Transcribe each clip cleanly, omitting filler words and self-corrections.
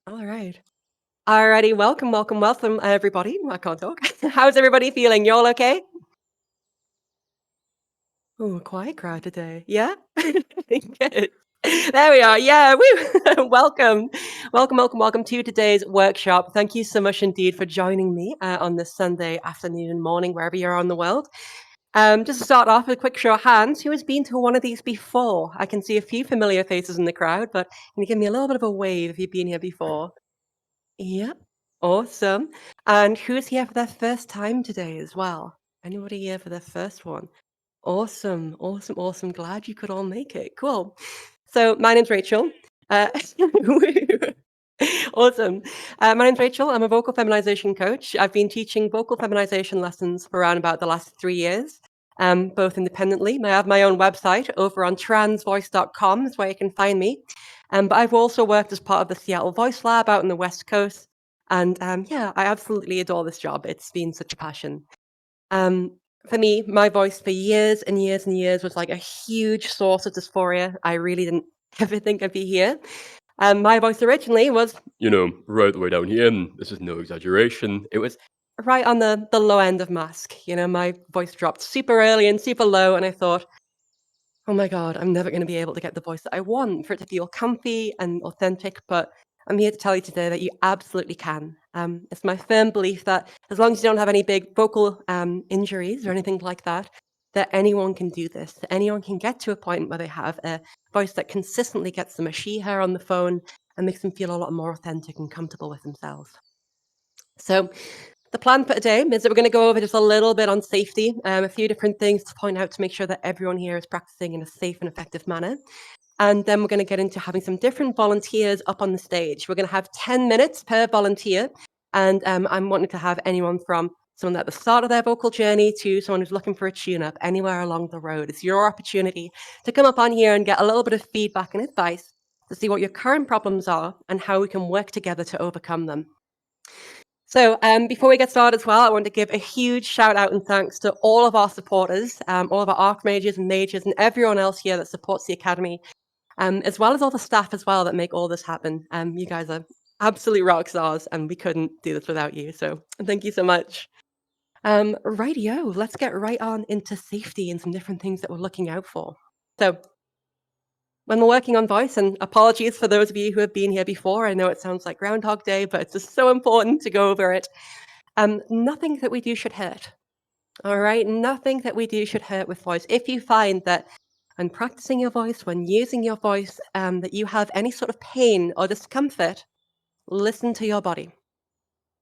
All right. Alrighty, welcome, everybody. I can't talk. How's everybody feeling? You all okay? Ooh, quiet crowd today. Yeah? Good. There we are. Yeah, woo. Welcome to today's workshop. Thank you so much indeed for joining me on this Sunday afternoon and morning, wherever you are in the world. Just to start off with a quick show of hands, who has been to one of these before? I can see a few familiar faces in the crowd, but can you give me a little bit of a wave if you've been here before? Yep. Awesome. And who's here for their first time today as well? Anybody here for their first one? Awesome. Glad you could all make it. Cool. So my name's Rachel. Uh, awesome. My name's Rachel. I'm a vocal feminization coach. I've been teaching vocal feminization lessons for around about the last 3 years, both independently. I have my own website over on transvoice.com is where you can find me. But I've also worked as part of the Seattle Voice Lab out in the West Coast. And yeah, I absolutely adore this job. It's been such a passion. Um, for me, my voice for years and years and years was like a huge source of dysphoria. I really didn't ever think I'd be here. My voice originally was, right the way down here, and this is no exaggeration. It was right on the low end of mask. My voice dropped super early and super low, and I thought, oh my God, I'm never going to be able to get the voice that I want for it to feel comfy and authentic. But I'm here to tell you today that you absolutely can. It's my firm belief that as long as you don't have any big vocal injuries or anything like that anyone can do this. That anyone can get to a point where they have a voice that consistently gets them a she, her on the phone and makes them feel a lot more authentic and comfortable with themselves. So the plan for today is that we're going to go over just a little bit on safety, a few different things to point out to make sure that everyone here is practicing in a safe and effective manner. And then we're going to get into having some different volunteers up on the stage. We're going to have 10 minutes per volunteer. And I'm wanting to have anyone from someone at the start of their vocal journey to someone who's looking for a tune-up anywhere along the road. It's your opportunity to come up on here and get a little bit of feedback and advice to see what your current problems are and how we can work together to overcome them. So before we get started as well, I want to give a huge shout out and thanks to all of our supporters, all of our archmages and mages and everyone else here that supports the Academy, as well as all the staff as well that make all this happen. You guys are absolute rock stars and we couldn't do this without you. So thank you so much. Rightio, let's get right on into safety and some different things that we're looking out for. So when we're working on voice, and apologies for those of you who have been here before, I know it sounds like Groundhog Day, but it's just so important to go over it. Nothing that we do should hurt. All right, nothing that we do should hurt with voice. If you find that when practicing your voice, when using your voice, that you have any sort of pain or discomfort, listen to your body.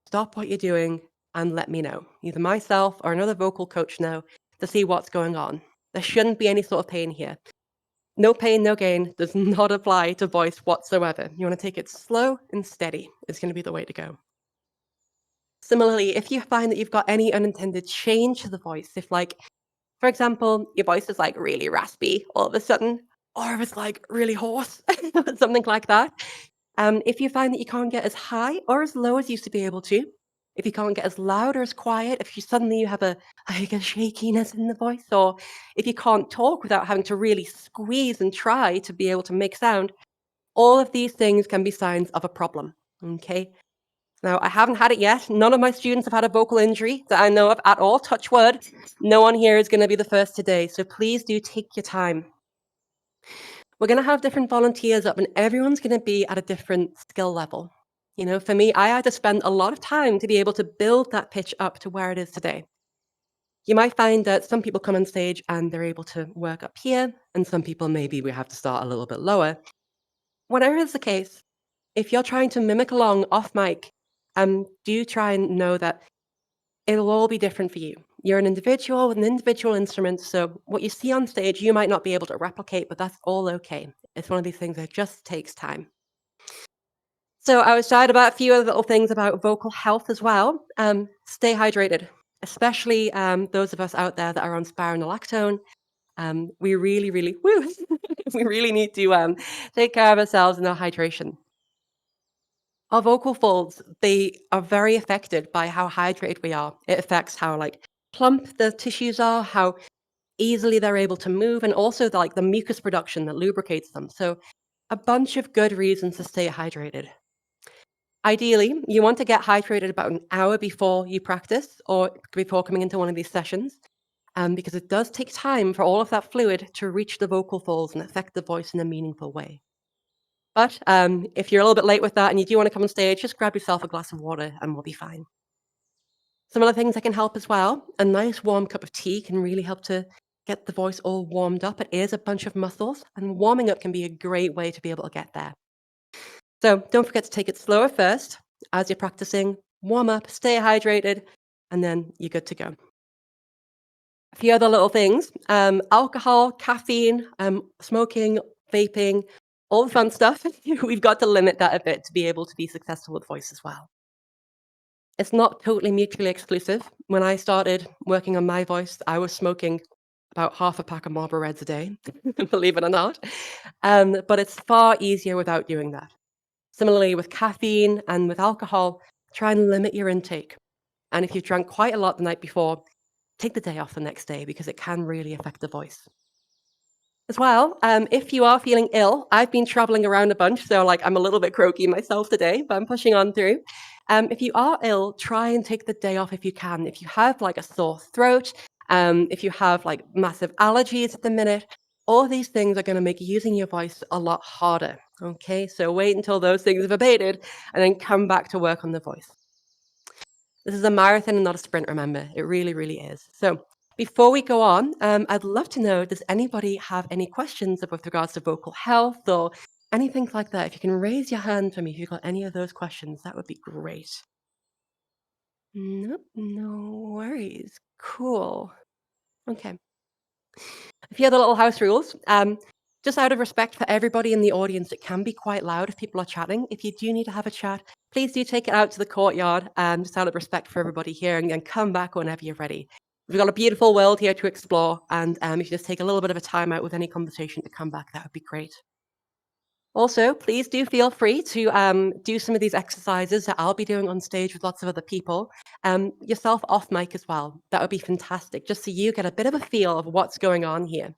Stop what you're doing and let me know. Either myself or another vocal coach know to see what's going on. There shouldn't be any sort of pain here. No pain, no gain does not apply to voice whatsoever. You want to take it slow and steady. It's going to be the way to go. Similarly, if you find that you've got any unintended change to the voice, if like, for example, your voice is like really raspy all of a sudden, or if it's like really hoarse, something like that. If you find that you can't get as high or as low as you used to be able to, if you can't get as loud or as quiet, if you suddenly you have like a shakiness in the voice, or if you can't talk without having to really squeeze and try to be able to make sound, all of these things can be signs of a problem. Okay. Now, I haven't had it yet. None of my students have had a vocal injury that I know of at all. Touch wood. No one here is going to be the first today. So please do take your time. We're going to have different volunteers up, and everyone's going to be at a different skill level. For me, I had to spend a lot of time to be able to build that pitch up to where it is today. You might find that some people come on stage and they're able to work up here, and some people maybe we have to start a little bit lower. Whatever is the case, if you're trying to mimic along off mic, do try and know that it'll all be different for you. You're an individual with an individual instrument, so what you see on stage, you might not be able to replicate, but that's all okay. It's one of these things that just takes time. So I was chatting about a few other little things about vocal health as well. Stay hydrated, especially those of us out there that are on spironolactone. We really, we really need to take care of ourselves and our hydration. Our vocal folds, they are very affected by how hydrated we are. It affects how plump the tissues are, how easily they're able to move, and also the mucus production that lubricates them. So a bunch of good reasons to stay hydrated. Ideally, you want to get hydrated about an hour before you practice or before coming into one of these sessions, because it does take time for all of that fluid to reach the vocal folds and affect the voice in a meaningful way. But if you're a little bit late with that and you do want to come on stage, just grab yourself a glass of water and we'll be fine. Some other things that can help as well, a nice warm cup of tea can really help to get the voice all warmed up. It is a bunch of muscles, and warming up can be a great way to be able to get there. So don't forget to take it slower first as you're practicing, warm up, stay hydrated, and then you're good to go. A few other little things, alcohol, caffeine, smoking, vaping, all the fun stuff. We've got to limit that a bit to be able to be successful with voice as well. It's not totally mutually exclusive. When I started working on my voice, I was smoking about half a pack of Marlboro Reds a day, believe it or not. But it's far easier without doing that. Similarly, with caffeine and with alcohol, try and limit your intake. And if you've drank quite a lot the night before, take the day off the next day because it can really affect the voice. As well, if you are feeling ill, I've been traveling around a bunch, so like I'm a little bit croaky myself today, but I'm pushing on through. If you are ill, try and take the day off if you can. If you have like a sore throat, if you have like massive allergies at the minute, all these things are going to make using your voice a lot harder. Okay, so wait until those things have abated and then come back to work on the voice. This is a marathon and not a sprint, remember. It really, really is. So before we go on, I'd love to know, does anybody have any questions with regards to vocal health or anything like that? If you can raise your hand for me if you've got any of those questions, that would be great. Nope, no worries. Cool. Okay. A few other little house rules. Just out of respect for everybody in the audience, it can be quite loud if people are chatting. If you do need to have a chat, please do take it out to the courtyard, just out of respect for everybody here, and then come back whenever you're ready. We've got a beautiful world here to explore, and if you just take a little bit of a time out with any conversation to come back, that would be great. Also, please do feel free to do some of these exercises that I'll be doing on stage with lots of other people, yourself off mic as well. That would be fantastic, just so you get a bit of a feel of what's going on here.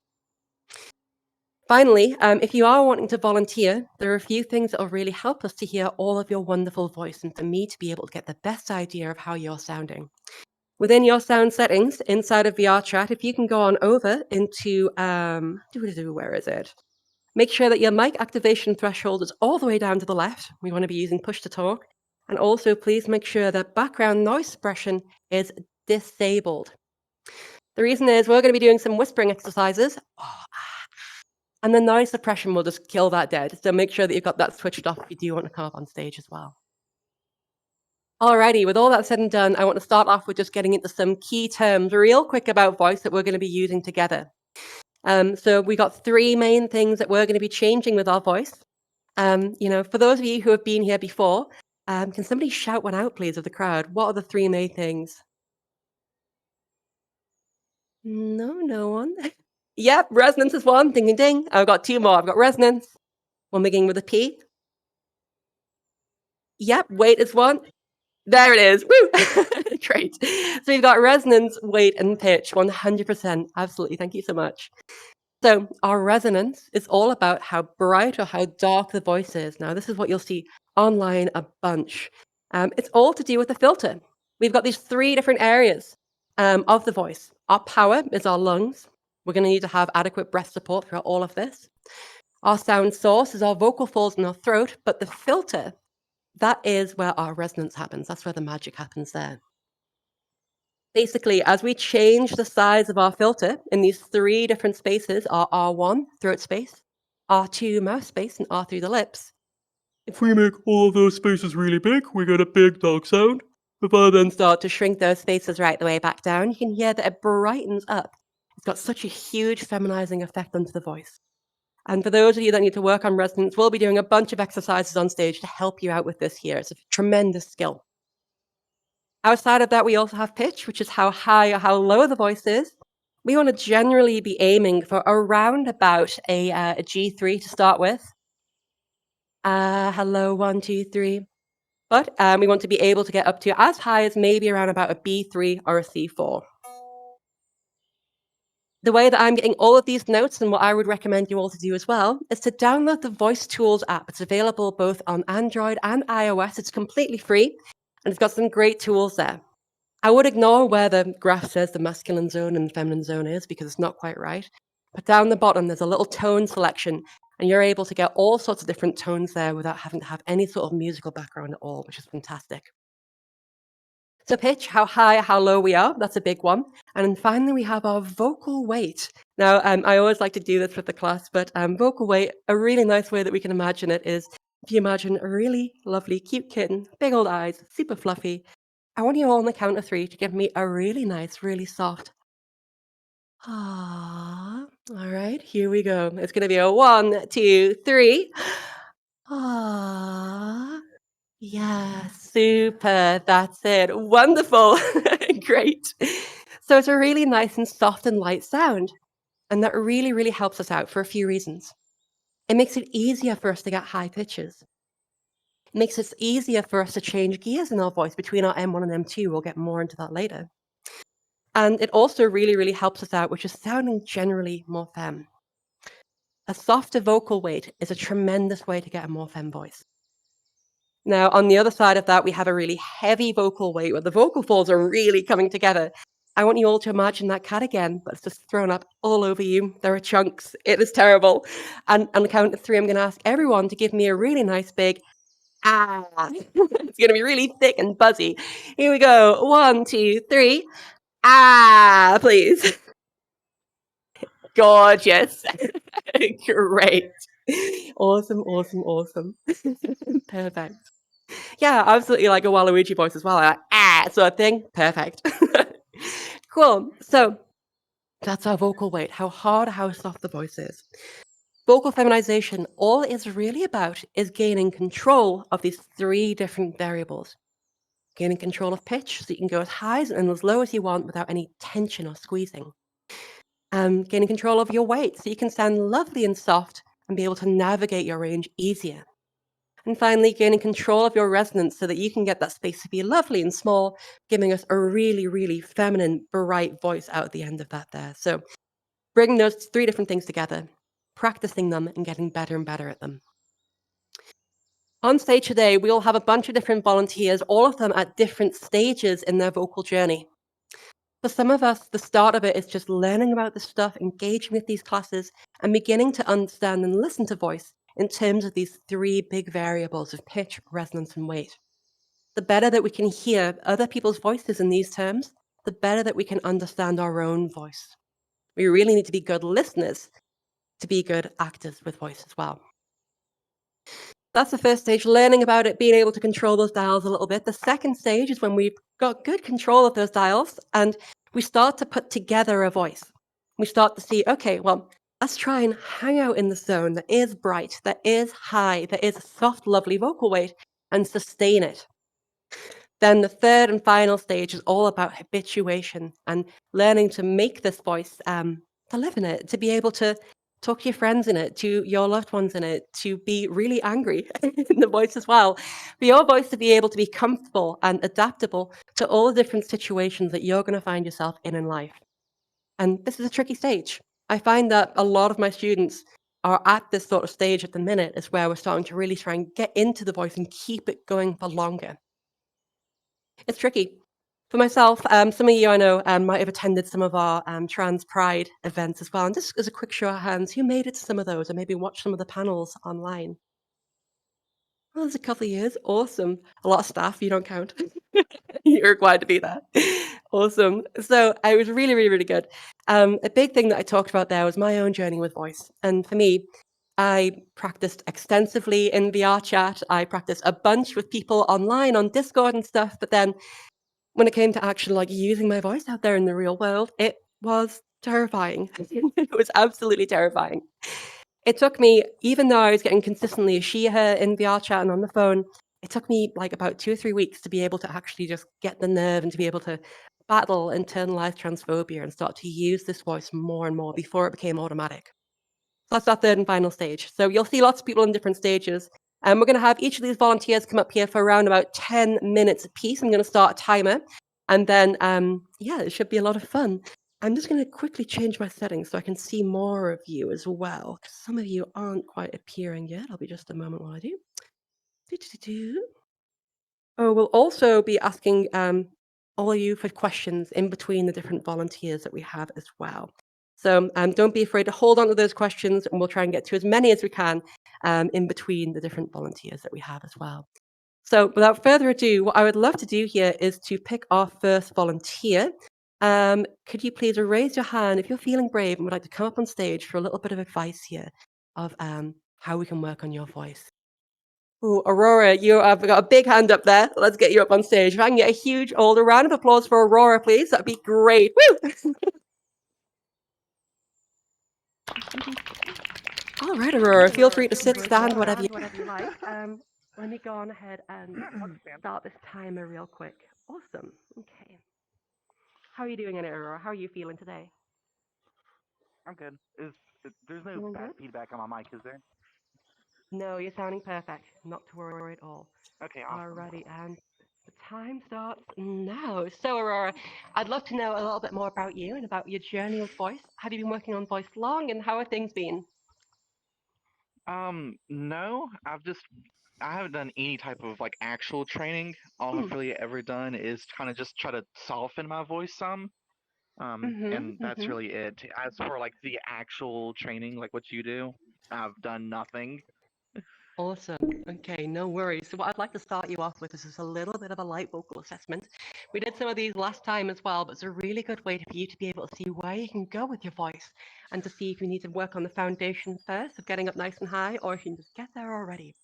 Finally, if you are wanting to volunteer, there are a few things that will really help us to hear all of your wonderful voice and for me to be able to get the best idea of how you're sounding. Within your sound settings inside of VR chat, if you can go on over into, where is it? Make sure that your mic activation threshold is all the way down to the left. We want to be using push to talk. And also please make sure that background noise suppression is disabled. The reason is we're going to be doing some whispering exercises. And the noise suppression will just kill that dead. So make sure that you've got that switched off if you do want to come up on stage as well. Alrighty, with all that said and done, I want to start off with just getting into some key terms real quick about voice that we're going to be using together. So we got three main things that we're going to be changing with our voice. For those of you who have been here before, can somebody shout one out, please, of the crowd? What are the three main things? No one. Yep, resonance is one. Ding, ding, ding. I've got two more. I've got resonance. One beginning with a P. Yep, weight is one. There it is. Woo! Great. So we've got resonance, weight, and pitch, 100%. Absolutely. Thank you so much. So our resonance is all about how bright or how dark the voice is. Now, this is what you'll see online a bunch. It's all to do with the filter. We've got these three different areas of the voice. Our power is our lungs. We're going to need to have adequate breath support throughout all of this. Our sound source is our vocal folds in our throat, but the filter, that is where our resonance happens. That's where the magic happens there. Basically, as we change the size of our filter in these three different spaces, our R1, throat space, R2, mouth space, and R3, the lips. If we make all of those spaces really big, we get a big dark sound. If I then start to shrink those spaces right the way back down, you can hear that it brightens up. It's got such a huge feminizing effect onto the voice. And for those of you that need to work on resonance, we'll be doing a bunch of exercises on stage to help you out with this here. It's a tremendous skill. Outside of that, we also have pitch, which is how high or how low the voice is. We want to generally be aiming for around about a G3 to start with. Hello, 1, 2, 3. But we want to be able to get up to as high as maybe around about a B3 or a C4. The way that I'm getting all of these notes, and what I would recommend you all to do as well, is to download the Voice Tools app. It's available both on Android and iOS. It's completely free, and it's got some great tools there. I would ignore where the graph says the masculine zone and the feminine zone is, because it's not quite right. But down the bottom, there's a little tone selection, and you're able to get all sorts of different tones there without having to have any sort of musical background at all, which is fantastic. So pitch, how high, how low we are, that's a big one. And then finally, we have our vocal weight. Now, I always like to do this with the class, but vocal weight, a really nice way that we can imagine it is, if you imagine a really lovely, cute kitten, big old eyes, super fluffy, I want you all on the count of 3 to give me a really nice, really soft ah. All right, here we go. It's gonna be a 1, 2, 3. Ah. Yeah, super. That's it. Wonderful. Great. So it's a really nice and soft and light sound. And that really, really helps us out for a few reasons. It makes it easier for us to get high pitches. It makes it easier for us to change gears in our voice between our M1 and M2. We'll get more into that later. And it also really, really helps us out, which is sounding generally more femme. A softer vocal weight is a tremendous way to get a more femme voice. Now, on the other side of that, we have a really heavy vocal weight where the vocal folds are really coming together. I want you all to imagine that cat again, but it's just thrown up all over you. There are chunks. It is terrible. And on the count of 3, I'm going to ask everyone to give me a really nice big ah. It's going to be really thick and buzzy. Here we go. 1, 2, 3. Ah, please. Gorgeous. Great. Awesome, awesome, awesome. Perfect. Yeah, absolutely like a Waluigi voice as well. Like, ah, sort of thing. Perfect. Cool. So that's our vocal weight, how hard, how soft the voice is. Vocal feminization, all it's really about is gaining control of these 3 different variables. Gaining control of pitch, so you can go as high and as low as you want without any tension or squeezing. Gaining control of your weight, so you can sound lovely and soft and be able to navigate your range easier. And finally, gaining control of your resonance so that you can get that space to be lovely and small, giving us a really, really feminine, bright voice out at the end of that there. So bringing those 3 different things together, practicing them and getting better and better at them. On stage today, we'll have a bunch of different volunteers, all of them at different stages in their vocal journey. For some of us, the start of it is just learning about this stuff, engaging with these classes, and beginning to understand and listen to voice in terms of these 3 big variables of pitch, resonance, and weight. The better that we can hear other people's voices in these terms, the better that we can understand our own voice. We really need to be good listeners to be good actors with voice as well. That's the first stage, learning about it, being able to control those dials a little bit. The second stage is when we've got good control of those dials and we start to put together a voice. We start to see, okay, well, let's try and hang out in the zone that is bright, that is high, that is a soft, lovely vocal weight, and sustain it. Then the third and final stage is all about habituation and learning to make this voice, to live in it, to be able to talk to your friends in it, to your loved ones in it, to be really angry in the voice as well. For your voice to be able to be comfortable and adaptable to all the different situations that you're going to find yourself in life. And this is a tricky stage. I find that a lot of my students are at this sort of stage at the minute, is where we're starting to really try and get into the voice and keep it going for longer. It's tricky. For myself, some of you I know might have attended some of our Trans Pride events as well. And just as a quick show of hands, who made it to some of those or maybe watched some of the panels online? Well, there's a couple of years. Awesome. A lot of staff, you don't count. You're required to be there. Awesome. So it was really, really, really good. A big thing that I talked about there was my own journey with voice. And for me, I practiced extensively in VR chat. I practiced a bunch with people online on Discord and stuff. But then when it came to actually like using my voice out there in the real world, it was terrifying. It was absolutely terrifying. It took me, even though I was getting consistently a she, her in VR chat and on the phone, it took me like about 2 or 3 weeks to be able to actually just get the nerve and to be able to battle internalized transphobia and start to use this voice more and more before it became automatic. So that's our third and final stage. So you'll see lots of people in different stages. And we're going to have each of these volunteers come up here for around about 10 minutes apiece. I'm going to start a timer. And then, yeah, it should be a lot of fun. I'm just going to quickly change my settings so I can see more of you as well. Some of you aren't quite appearing yet. I'll be just a moment while I do. Oh, we'll also be asking all of you for questions in between the different volunteers that we have as well. So don't be afraid to hold on to those questions, and we'll try and get to as many as we can in between the different volunteers that we have as well. So without further ado, what I would love to do here is to pick our first volunteer. Could you please raise your hand if you're feeling brave and would like to come up on stage for a little bit of advice here of how we can work on your voice? Ooh, Aurora, you have got a big hand up there. Let's get you up on stage. If I can get a huge older round of applause for Aurora, please, that'd be great. Woo! All right, Aurora, feel free to sit, stand, whatever you like. Let me go on ahead and start this timer real quick. Awesome. Okay. How are you doing in it, Aurora? How are you feeling today? I'm good. There's no Feeling bad good? feedback on my mic, is there? No, you're sounding perfect. Not to worry at all. Okay, awesome. Alrighty, and the time starts now. So, Aurora, I'd love to know a little bit more about you and about your journey with voice. Have you been working on voice long, and how have things been? No, I haven't done any type of like actual training. All Hmm. I've really ever done is kind of just try to soften my voice some. And that's Mm-hmm. really it. As for like the actual training, like what you do, I've done nothing. Awesome. Okay, no worries. So what I'd like to start you off with is just a little bit of a light vocal assessment. We did some of these last time as well, but it's a really good way for you to be able to see where you can go with your voice and to see if you need to work on the foundation first of getting up nice and high, or if you can just get there already.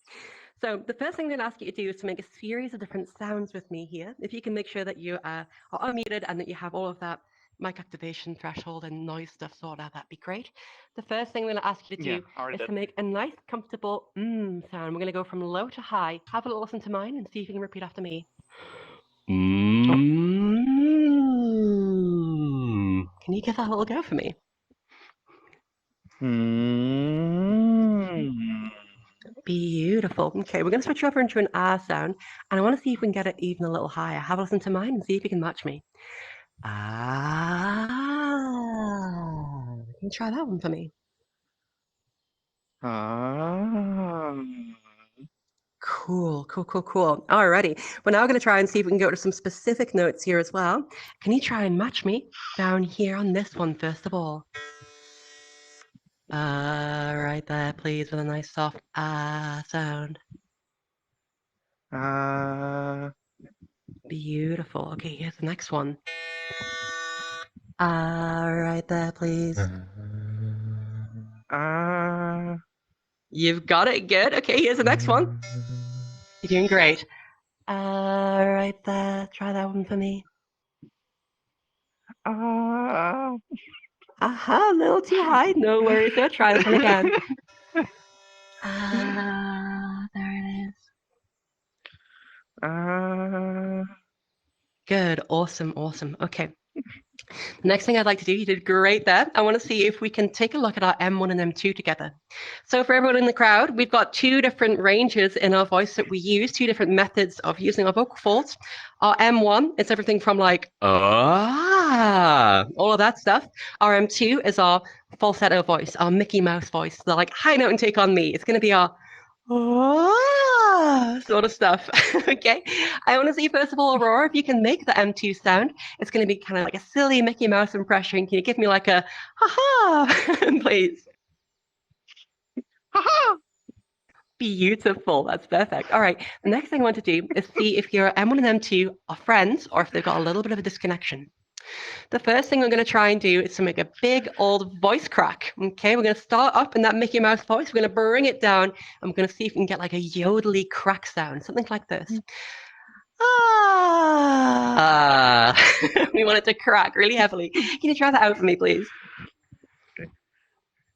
So the first thing I'm going to ask you to do is to make a series of different sounds with me here. If you can make sure that you are unmuted and that you have all of that mic activation threshold and noise stuff sorted out, that'd be great. The first thing I'm going to ask you to Yeah, do already is did. to make a nice, comfortable sound. We're going to go from low to high. Have a little listen to mine and see if you can repeat after me. Oh. Can you give that a little go for me? Mm. Beautiful. Okay, we're going to switch over into an R sound, and I want to see if we can get it even a little higher. Have a listen to mine and see if you can match me. Ah, can you try that one for me? Ah. Cool, cool, cool, cool. Alrighty. We're now going to try and see if we can go to some specific notes here as well. Can you try and match me down here on this one, first of all? Right there, please, with a nice soft ah sound. Ah. Beautiful. Okay, here's the next one. Right there, please. Ah. You've got it. Good. Okay, here's the next one. You're doing great. Right there. Try that one for me. Ah. Aha, a little too high. No worries, though. Try this one again. There it is. Ah. Good. Awesome. Awesome. Okay. The next thing I'd like to do, you did great there. I want to see if we can take a look at our M1 and M2 together. So for everyone in the crowd, we've got two different ranges in our voice that we use, two different methods of using our vocal folds. Our M1 is everything from like, all of that stuff. Our M2 is our falsetto voice, our Mickey Mouse voice, the like high note and take on me. It's going to be our sort of stuff. Okay. I want to see, first of all, Aurora, if you can make the M2 sound. It's going to be kind of like a silly Mickey Mouse impression. Can you give me like a ha-ha, please? Ha Beautiful. That's perfect. All right. The next thing I want to do is see if your M1 and M2 are friends or if they've got a little bit of a disconnection. The first thing we're going to try and do is to make a big old voice crack. Okay, we're going to start up in that Mickey Mouse voice. We're going to bring it down and we're going to see if we can get like a yodely crack sound, something like this. Ah, we want it to crack really heavily. Can you try that out for me, please?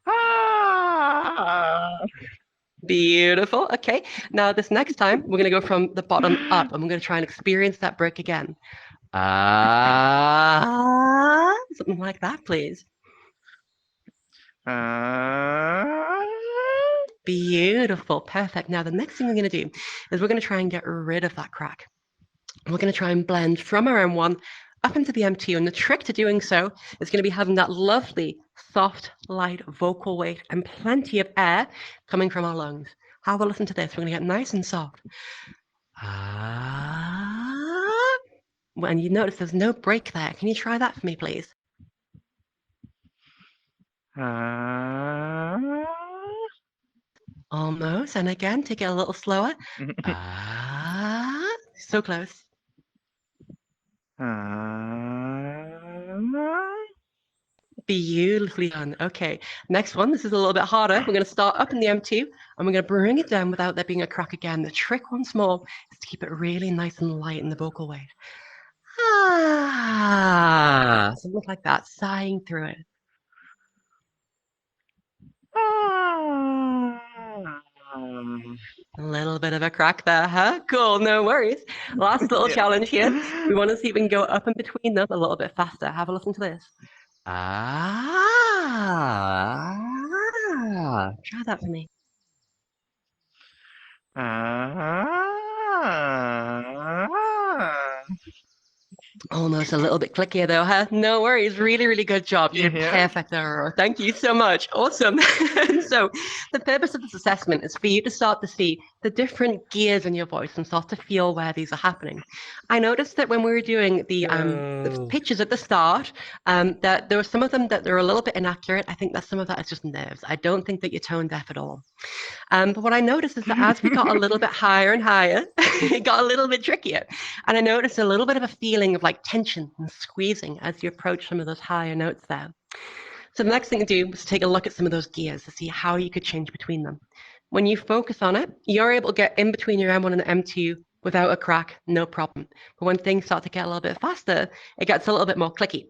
Ah. Beautiful. Okay. Now, this next time, we're going to go from the bottom up and we're going to try and experience that break again. Ah, something like that, please. Beautiful. Perfect. Now, the next thing we're going to do is we're going to try and get rid of that crack. We're going to try and blend from our M1 up into the M2. And the trick to doing so is going to be having that lovely, soft, light vocal weight and plenty of air coming from our lungs. Have a listen to this. We're going to get nice and soft. And you notice there's no break there. Can you try that for me, please? Almost. And again, take it a little slower. So close. Beautifully done. Okay, next one. This is a little bit harder. We're going to start up in the M2 and we're going to bring it down without there being a crack again. The trick once more is to keep it really nice and light in the vocal weight. Something like that, sighing through it. A little bit of a crack there, huh? Cool, no worries. Last little challenge here. We want to see if we can go up and between them a little bit faster. Have a listen to this. Try that for me. Almost a little bit clickier though, huh? No worries. Really, really good job. You did perfect, Aurora. Thank you so much. Awesome. So the purpose of this assessment is for you to start to see the different gears in your voice and start to feel where these are happening. I noticed that when we were doing the pitches at the start, that there were some of them that they're a little bit inaccurate. I think that some of that is just nerves. I don't think that you're tone deaf at all. But what I noticed is that as we got a little bit higher and higher, it got a little bit trickier. And I noticed a little bit of a feeling of like tension and squeezing as you approach some of those higher notes there. So the next thing to do was take a look at some of those gears to see how you could change between them. When you focus on it, you're able to get in between your M1 and the M2 without a crack, no problem. But when things start to get a little bit faster, it gets a little bit more clicky.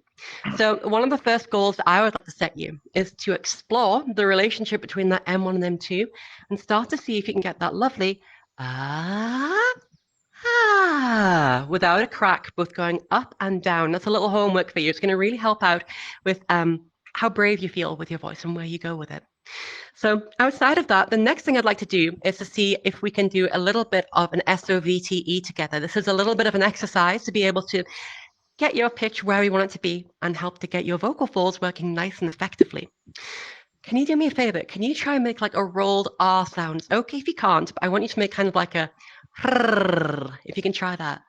So one of the first goals that I would like to set you is to explore the relationship between that M1 and M2 and start to see if you can get that lovely without a crack, both going up and down. That's a little homework for you. It's going to really help out with how brave you feel with your voice and where you go with it. So outside of that, the next thing I'd like to do is to see if we can do a little bit of an SOVTE together. This is a little bit of an exercise to be able to get your pitch where we want it to be and help to get your vocal folds working nice and effectively. Can you do me a favor? Can you try and make like a rolled R sound? It's okay if you can't, but I want you to make kind of like a if you can try that.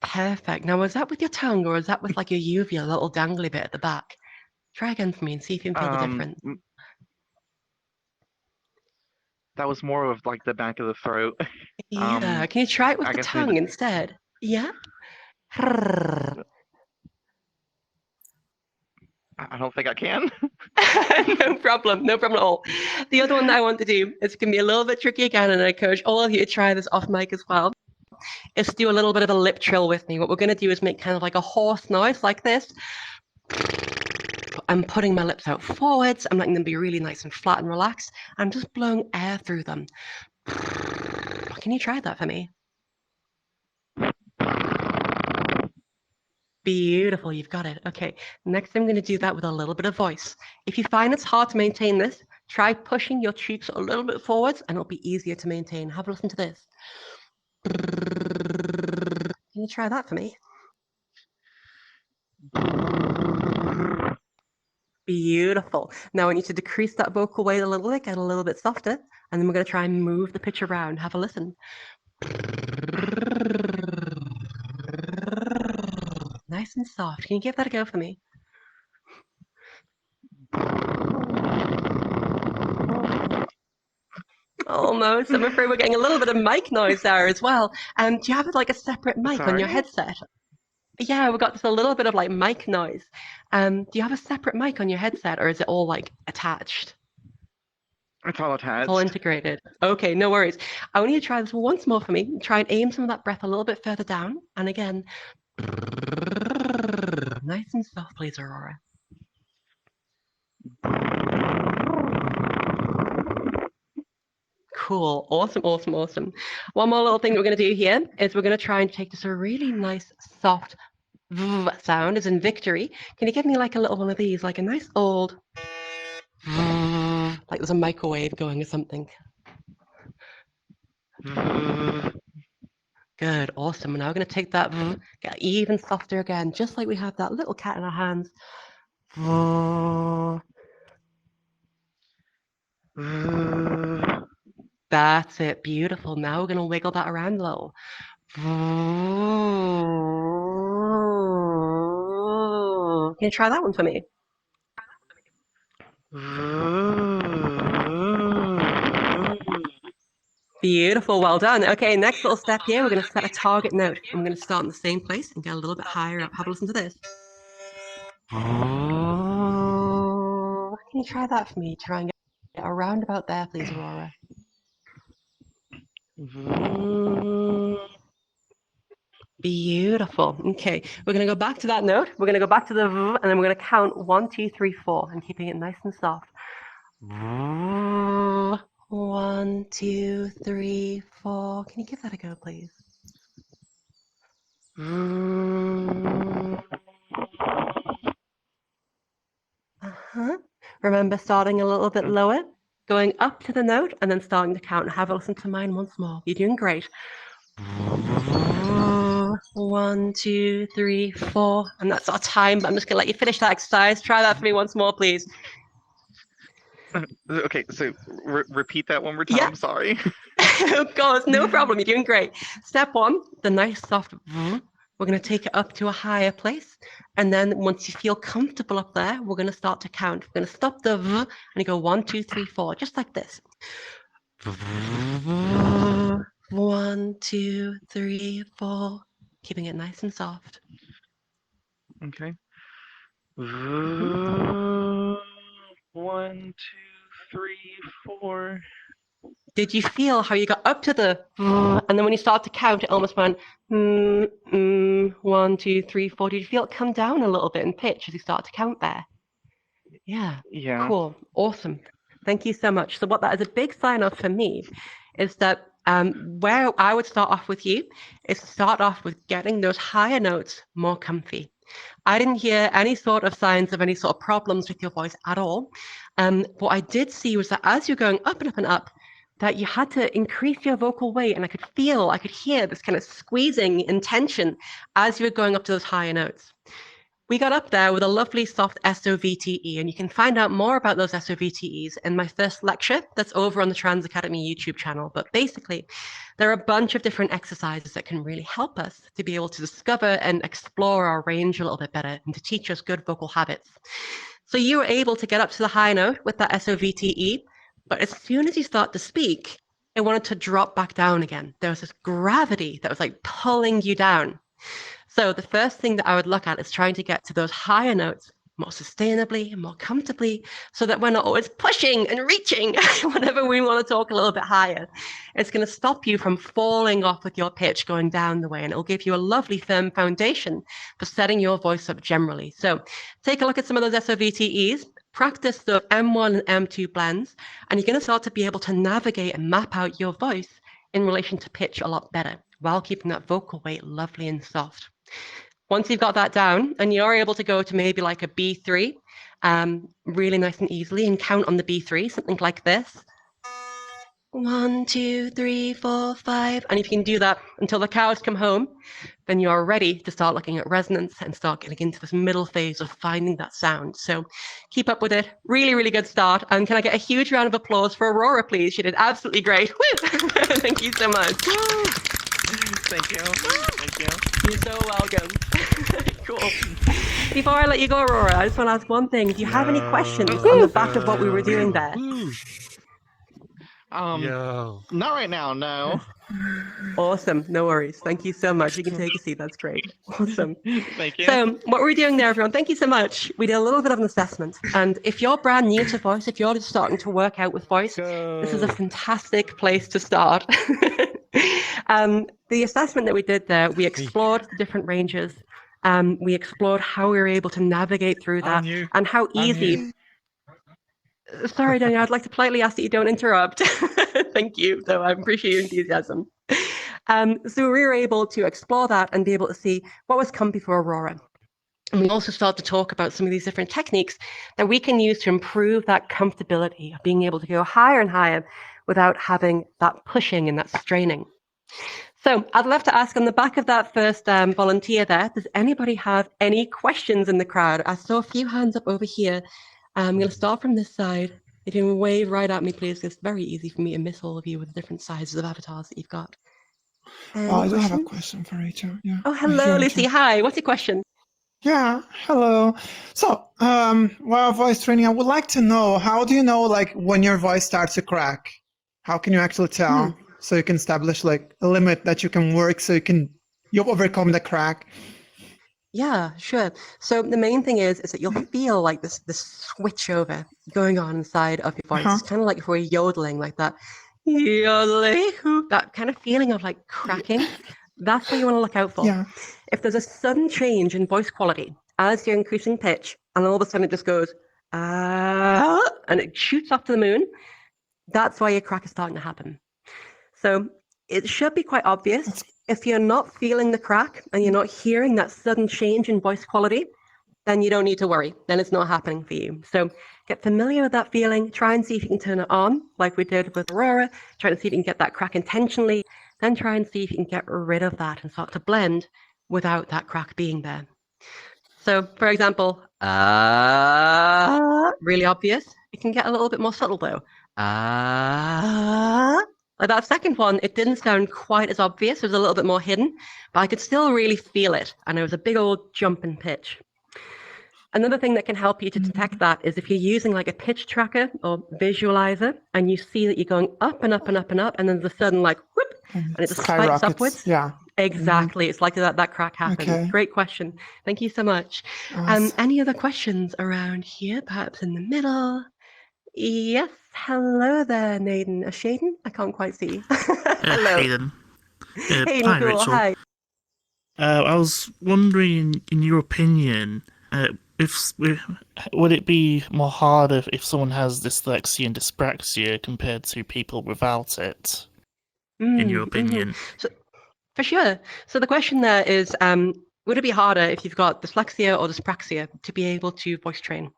Perfect. Now, was that with your tongue or is that with like your uvula, little dangly bit at the back? Try again for me and see if you can feel the difference. That was more of like the back of the throat. Yeah. Can you try it with the tongue instead? Yeah. I don't think I can. No problem at all. The other one that I want to do is going to be a little bit tricky again, and I encourage all of you to try this off mic as well, is to do a little bit of a lip trill with me. What we're going to do is make kind of like a hoarse noise like this. I'm putting my lips out forwards. I'm letting them be really nice and flat and relaxed. I'm just blowing air through them. Can you try that for me? Beautiful, you've got it. Okay, next I'm going to do that with a little bit of voice. If you find it's hard to maintain this, try pushing your cheeks a little bit forwards and it'll be easier to maintain. Have a listen to this. Can you try that for me? Beautiful. Now I need to decrease that vocal weight a little bit, get a little bit softer, and then we're going to try and move the pitch around. Have a listen. Nice and soft. Can you give that a go for me? Almost. I'm afraid we're getting a little bit of mic noise there as well. Do you have like a separate mic on your headset? Yeah, we've got just a little bit of like mic noise. Do you have a separate mic on your headset or is it all like attached? It's all attached. It's all integrated. Okay, no worries. I want you to try this once more for me. Try and aim some of that breath a little bit further down. And again, nice and soft, please, Aurora. Cool. Awesome. One more little thing we're going to do here is we're going to try and take just a really nice, soft sound as in victory. Can you give me like a little one of these, like a nice old, like there's a microwave going or something? Good, awesome. Now we're going to take that, get even softer again, just like we have that little cat in our hands. That's it, beautiful. Now we're going to wiggle that around a little. Can you try that one for me? Beautiful, well done. Okay, next little step here, we're going to set a target note. And we're going to start in the same place and get a little bit higher up. Have a listen to this. Can you try that for me? Try and get around about there, please, Aurora. Beautiful. Okay, we're going to go back to that note. We're going to go back to the and then we're going to count 1, 2, 3, 4 and keeping it nice and soft. 1, 2, 3, 4. Can you give that a go, please? Remember starting a little bit lower, going up to the note, and then starting to count. Have a listen to mine once more. You're doing great. 1, 2, 3, 4. And that's our time, but I'm just going to let you finish that exercise. Try that for me once more, please. Okay, so repeat that one more time. Yeah. Sorry. Of course, no problem. You're doing great. Step 1, the nice soft. We're going to take it up to a higher place. And then once you feel comfortable up there, we're going to start to count. We're going to stop the and you go 1, 2, 3, 4, just like this. 1, 2, 3, 4. Keeping it nice and soft. Okay. 1, 2, 3, 4. Did you feel how you got up to the and then when you start to count, it almost went 1, 2, 3, 4. Did you feel it come down a little bit in pitch as you start to count there? Yeah. Cool. Awesome. Thank you so much. So what that is a big sign of for me is that where I would start off with you is to start off with getting those higher notes more comfy. I didn't hear any sort of signs of any sort of problems with your voice at all. What I did see was that as you're going up and up and up, that you had to increase your vocal weight, and I could hear this kind of squeezing in tension as you were going up to those higher notes. We got up there with a lovely soft SOVTE, and you can find out more about those SOVTEs in my first lecture that's over on the Trans Academy YouTube channel. But basically, there are a bunch of different exercises that can really help us to be able to discover and explore our range a little bit better and to teach us good vocal habits. So you were able to get up to the high note with that SOVTE, but as soon as you start to speak, it wanted to drop back down again. There was this gravity that was like pulling you down. So the first thing that I would look at is trying to get to those higher notes more sustainably, more comfortably, so that we're not always pushing and reaching whenever we want to talk a little bit higher. It's going to stop you from falling off with your pitch going down the way, and it'll give you a lovely firm foundation for setting your voice up generally. So take a look at some of those SOVTEs, practice the M1 and M2 blends, and you're going to start to be able to navigate and map out your voice in relation to pitch a lot better while keeping that vocal weight lovely and soft. Once you've got that down and you're able to go to maybe like a B3, really nice and easily, and count on the B3, something like this. 1, 2, 3, 4, 5. And if you can do that until the cows come home, then you're ready to start looking at resonance and start getting into this middle phase of finding that sound. So keep up with it. Really, really good start. And can I get a huge round of applause for Aurora, please? She did absolutely great. Woo! Thank you so much. Thank you. Thank you. You're so welcome. Cool. Before I let you go, Aurora, I just want to ask one thing. Do you have any questions on the back of what we were doing there? Not right now, no. Awesome. No worries. Thank you so much. You can take a seat. That's great. Awesome. Thank you. So what we're doing there, everyone, thank you so much. We did a little bit of an assessment. And if you're brand new to voice, if you're just starting to work out with voice, this is a fantastic place to start. The assessment that we did there, we explored the different ranges. We explored how we were able to navigate through that and how easy. Sorry, Daniel, I'd like to politely ask that you don't interrupt. Thank you, though. I appreciate your enthusiasm. So we were able to explore that and be able to see what was comfy for Aurora. And we also start to talk about some of these different techniques that we can use to improve that comfortability of being able to go higher and higher without having that pushing and that straining. So I'd love to ask on the back of that first volunteer there, does anybody have any questions in the crowd? I saw a few hands up over here. I'm going to start from this side. You can wave right at me, please. It's very easy for me to miss all of you with the different sizes of avatars that you've got. I do have a question for Rachel. Yeah. Oh, hello, Lucy. Rachel. Hi. What's your question? Yeah, hello. So, while voice training, I would like to know, how do you know, like, when your voice starts to crack? How can you actually tell? So you can establish, like, a limit that you can work so you overcome the crack? Yeah, sure. So the main thing is that you'll feel like this switch over going on inside of your voice. It's kind of like if we're yodeling, like that yodeling, that kind of feeling of like cracking. That's what you want to look out for. Yeah. If there's a sudden change in voice quality as you're increasing pitch, and all of a sudden it just goes and it shoots up to the moon, that's why your crack is starting to happen. So it should be quite obvious. If you're not feeling the crack and you're not hearing that sudden change in voice quality, then you don't need to worry. Then it's not happening for you. So get familiar with that feeling. Try and see if you can turn it on, like we did with Aurora. Try and see if you can get that crack intentionally. Then try and see if you can get rid of that and start to blend without that crack being there. So, for example, really obvious. It can get a little bit more subtle though. Like that second one, it didn't sound quite as obvious. It was a little bit more hidden, but I could still really feel it. And it was a big old jump in pitch. Another thing that can help you to detect that is if you're using like a pitch tracker or visualizer and you see that you're going up and up and up and up, and then there's a sudden like whoop, and it just spikes upwards. Yeah. Exactly. It's like that crack happens. Okay. Great question. Thank you so much. Any other questions around here, perhaps in the middle? Yes. Hello there, Naden. Shaden? I can't quite see. Hello. Hayden. Hayden, hi, cool. Rachel. Hi. I was wondering, in your opinion, would it be more harder if someone has dyslexia and dyspraxia compared to people without it? In your opinion? So, for sure. So the question there is, would it be harder if you've got dyslexia or dyspraxia to be able to voice train?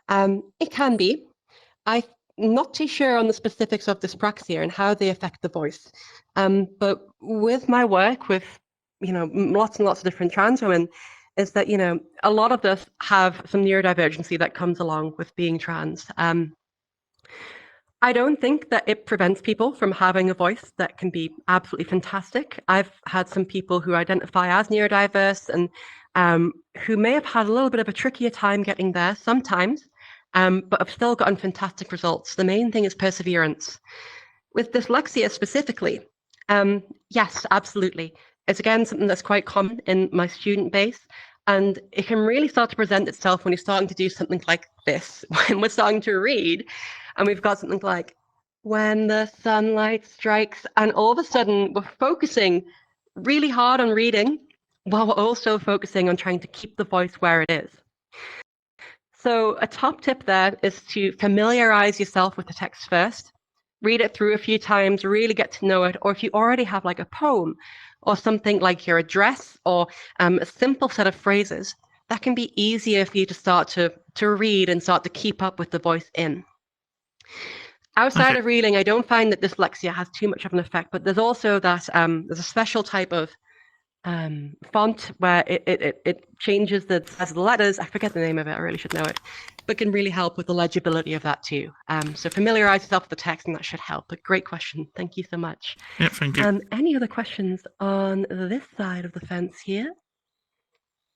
It can be. I'm not too sure on the specifics of dyspraxia and how they affect the voice. But with my work with, lots and lots of different trans women, is that, a lot of us have some neurodivergency that comes along with being trans. I don't think that it prevents people from having a voice that can be absolutely fantastic. I've had some people who identify as neurodiverse and who may have had a little bit of a trickier time getting there sometimes, but have still gotten fantastic results. The main thing is perseverance. With dyslexia specifically, yes, absolutely. It's again something that's quite common in my student base. And it can really start to present itself when you're starting to do something like this, when we're starting to read, and we've got something like, when the sunlight strikes, and all of a sudden we're focusing really hard on reading while we're also focusing on trying to keep the voice where it is. So a top tip there is to familiarize yourself with the text first, read it through a few times, really get to know it, or if you already have like a poem or something like your address or a simple set of phrases, that can be easier for you to start to read and start to keep up with the voice in. Outside of reading, I don't find that dyslexia has too much of an effect, but there's also that there's a special type of font where it changes the size of the letters. I forget the name of it. I really should know it, but can really help with the legibility of that too. So familiarize yourself with the text, and that should help. But great question. Thank you so much. Yep, thank you. Any other questions on this side of the fence here?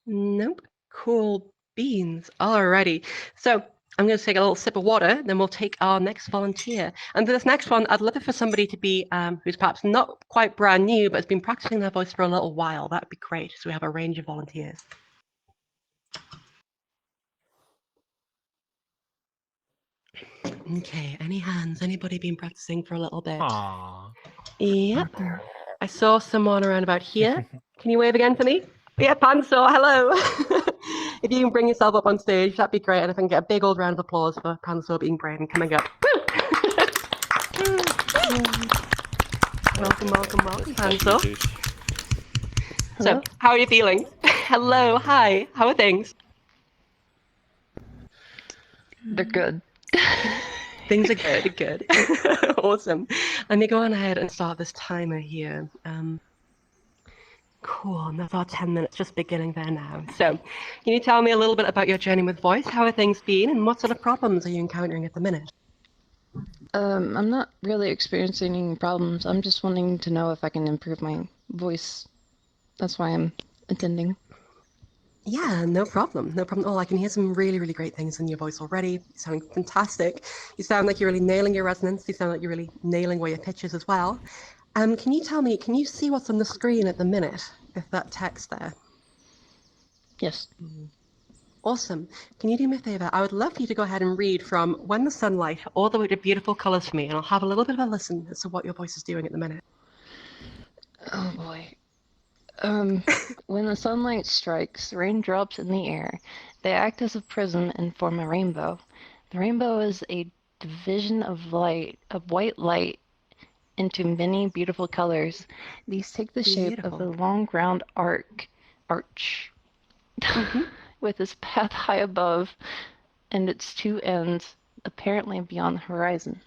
Nope. Cool beans. Alrighty. So I'm going to take a little sip of water, then we'll take our next volunteer. And for this next one, I'd love it for somebody to be who's perhaps not quite brand new, but has been practicing their voice for a little while. That'd be great. So we have a range of volunteers. Okay, any hands? Anybody been practicing for a little bit? Aww. Yep. I saw someone around about here. Can you wave again for me? Yeah, Panso, hello. If you can bring yourself up on stage, that'd be great. And if I can get a big old round of applause for Panso being brave and coming up. Welcome, welcome, welcome, Panso. So, how are you feeling? Hello, hi, how are things? They're good. Things are good, good. Awesome. Let me go on ahead and start this timer here. Cool. And that's our 10 minutes just beginning there now. So, can you tell me a little bit about your journey with voice? How have things been, and what sort of problems are you encountering at the minute? I'm not really experiencing any problems. I'm just wanting to know if I can improve my voice. That's why I'm attending. Yeah, no problem. No problem at all. I can hear some really, really great things in your voice already. You sound fantastic. You sound like you're really nailing your resonance. You sound like you're really nailing where your pitch is as well. Can you tell me, can you see what's on the screen at the minute with that text there? Yes. Awesome. Can you do me a favor? I would love for you to go ahead and read from When the Sunlight all the way to Beautiful Colors for me, and I'll have a little bit of a listen as to what your voice is doing at the minute. Oh boy. When the sunlight strikes, raindrops in the air, they act as a prism and form a rainbow. The rainbow is a division of light, of white light, into many beautiful colors. These take the shape of a Beautiful. long round arch, with its path high above and its two ends apparently beyond the horizon.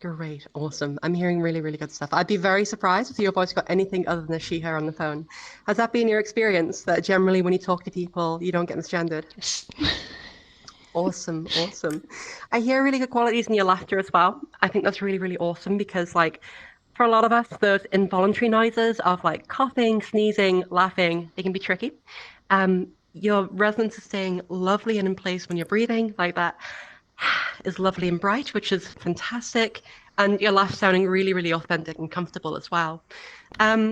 Great, awesome. I'm hearing really, really good stuff. I'd be very surprised if your voice got anything other than a she, her on the phone. Has that been your experience, that generally when you talk to people, you don't get misgendered? Awesome, awesome. I hear really good qualities in your laughter as well. I think that's really, really awesome because, like, for a lot of us, those involuntary noises of like coughing, sneezing, laughing, they can be tricky. Your resonance is staying lovely and in place when you're breathing, like that is lovely and bright, which is fantastic. And your laugh sounding really, really authentic and comfortable as well.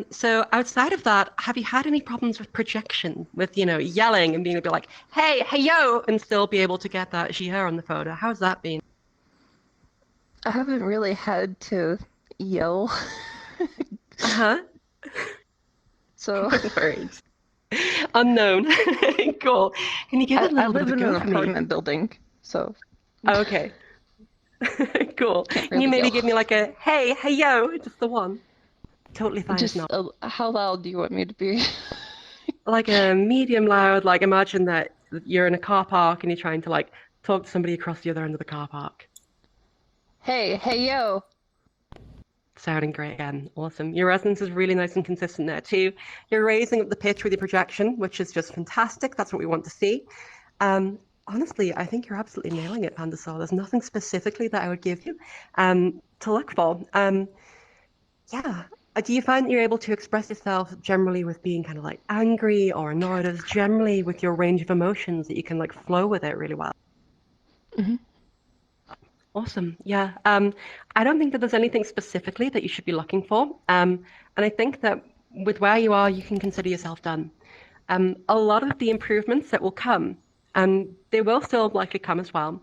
So outside of that, have you had any problems with projection, with, yelling and being able to be like, hey, hey, yo, and still be able to get that she, her on the photo? How's that been? I haven't really had to yell, Uh-huh. so No worries. Unknown. Cool. Can you give it a I little bit live of a in an go for me? apartment building, so Oh, okay. Cool. can't Can you really maybe yell. give me like a hey, hey, yo, just the one? Totally fine if Just not. how loud do you want me to be? Like a medium loud, like imagine that you're in a car park and you're trying to like talk to somebody across the other end of the car park. Hey, hey, yo. Sounding great again. Awesome. Your resonance is really nice and consistent there too. You're raising up the pitch with your projection, which is just fantastic. That's what we want to see. Honestly, I think you're absolutely nailing it, Pandasaur. There's nothing specifically that I would give you to look for. Yeah. Do you find that you're able to express yourself generally with being kind of like angry or annoyed, or just generally with your range of emotions that you can like flow with it really well? hmm Awesome. Yeah. I don't think that there's anything specifically that you should be looking for. And I think that with where you are, you can consider yourself done. A lot of the improvements that will come, and they will still likely come as well,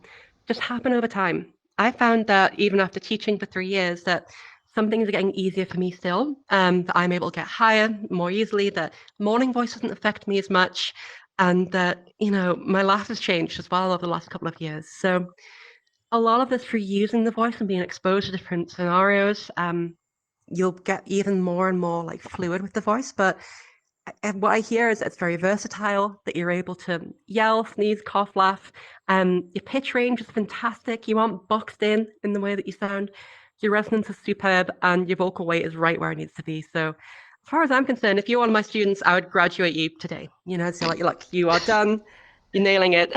just happen over time. I found that even after teaching for 3 years, that some things are getting easier for me still, that I'm able to get higher more easily, that morning voice doesn't affect me as much, and that, my laugh has changed as well over the last couple of years. So a lot of this for using the voice and being exposed to different scenarios, you'll get even more and more like fluid with the voice. But what I hear is it's very versatile, that you're able to yell, sneeze, cough, laugh. Your pitch range is fantastic. You aren't boxed in the way that you sound. Your resonance is superb, and your vocal weight is right where it needs to be. So, as far as I'm concerned, if you're one of my students, I would graduate you today. So like you are done. You're nailing it.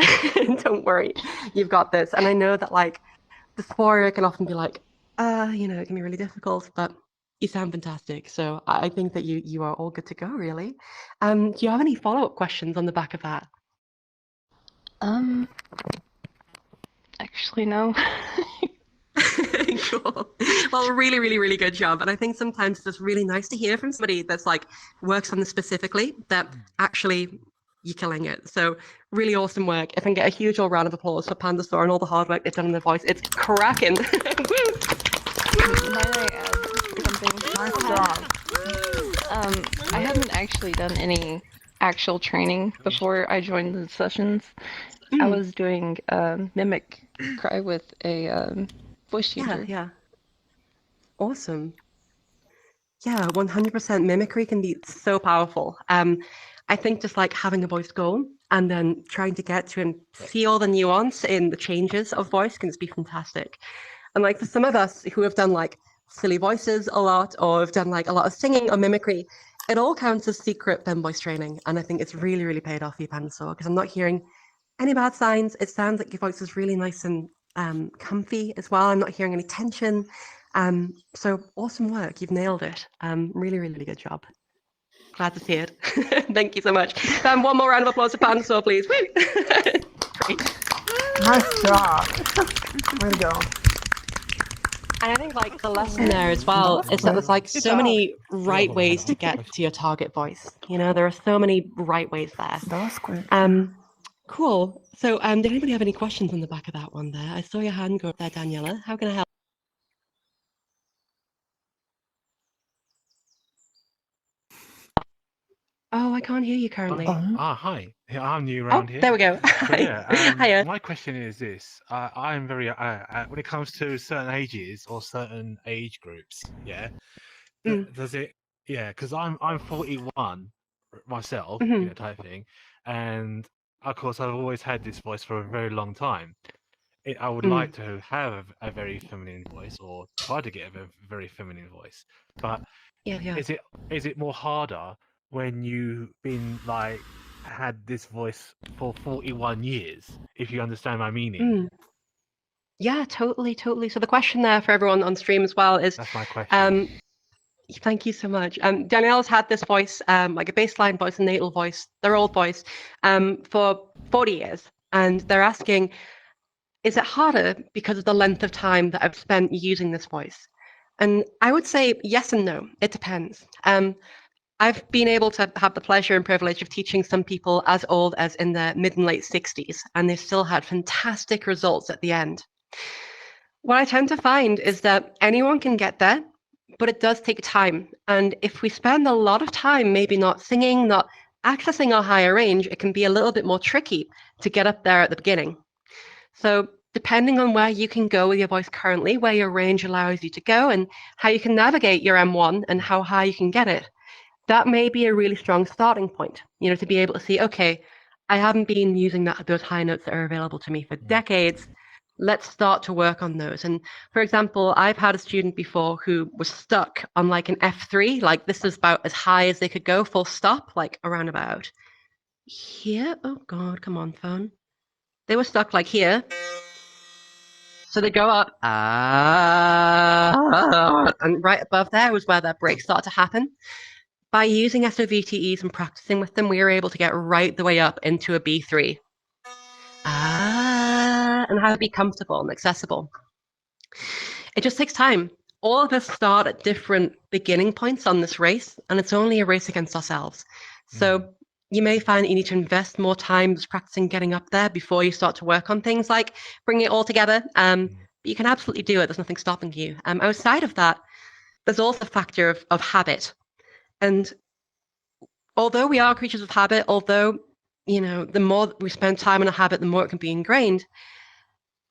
Don't worry, you've got this. And I know that like dysphoria can often be like, it can be really difficult, but you sound fantastic. So I think that you are all good to go, really. Do you have any follow-up questions on the back of that? Actually, no. Cool. Well, really, really, really good job. And I think sometimes it's just really nice to hear from somebody that's like works on this specifically, that actually you're killing it. So really awesome work. If I can get a huge all round of applause for Pandasaur and all the hard work they've done in their voice, it's cracking. Might I add something? Nice job. I haven't actually done any actual training before I joined the sessions. I was doing mimic cry with a voice changer. Yeah. Awesome. Yeah, 100% mimicry can be so powerful. I think just like having a voice goal and then trying to get to and see all the nuance in the changes of voice can just be fantastic. And like for some of us who have done like silly voices a lot, or have done like a lot of singing or mimicry, it all counts as secret fem voice training, and I think it's really, really paid off for you, Pandasaur, because I'm not hearing any bad signs. It sounds like your voice is really nice and comfy as well. I'm not hearing any tension. So awesome work. You've nailed it. Really, really, really good job. Glad to see it. Thank you so much. One more round of applause for Pandasaur, please. Woo! Great. Nice job. Way to go. And I think like the lesson there as well is that there's like so many right ways to get to your target voice. You know, there are so many right ways there. That was quick. Cool. So did anybody have any questions on the back of that one there? I saw your hand go up there, Daniela. How can I help? Oh, I can't hear you currently. Hi. Yeah, I'm new around here. There we go. So yeah, Hiya. my question is this: I am very when it comes to certain ages or certain age groups, yeah. Does it? Yeah, because I'm 41 myself, you know, type thing, and of course I've always had this voice for a very long time. I would like to have a very feminine voice, or try to get a very feminine voice, but Yeah. is it more harder when you've been like had this voice for 41 years, if you understand my meaning? Yeah, totally. So the question there for everyone on stream as well is, That's my question. thank you so much. Danielle's had this voice, like a baseline voice, a natal voice, their old voice, for 40 years. And they're asking, is it harder because of the length of time that I've spent using this voice? And I would say yes and no. It depends. I've been able to have the pleasure and privilege of teaching some people as old as in their mid and late 60s, and they've still had fantastic results at the end. What I tend to find is that anyone can get there, but it does take time. And if we spend a lot of time maybe not singing, not accessing our higher range, it can be a little bit more tricky to get up there at the beginning. So depending on where you can go with your voice currently, where your range allows you to go, and how you can navigate your M1 and how high you can get it, that may be a really strong starting point, you know, to be able to see, okay, I haven't been using those high notes that are available to me for decades. Let's start to work on those. And for example, I've had a student before who was stuck on like an F3, like this is about as high as they could go, full stop, like around about here. Oh God, come on, phone. They were stuck like here. So they go up, and right above there was where their breaks start to happen. By using SOVTEs and practicing with them, we were able to get right the way up into a B3. And how to be comfortable and accessible. It just takes time. All of us start at different beginning points on this race, and it's only a race against ourselves. So you may find that you need to invest more time just practicing getting up there before you start to work on things like bringing it all together. But you can absolutely do it. There's nothing stopping you. Outside of that, there's also a factor of habit. And although we are creatures of habit, although, you know, the more we spend time on a habit, the more it can be ingrained.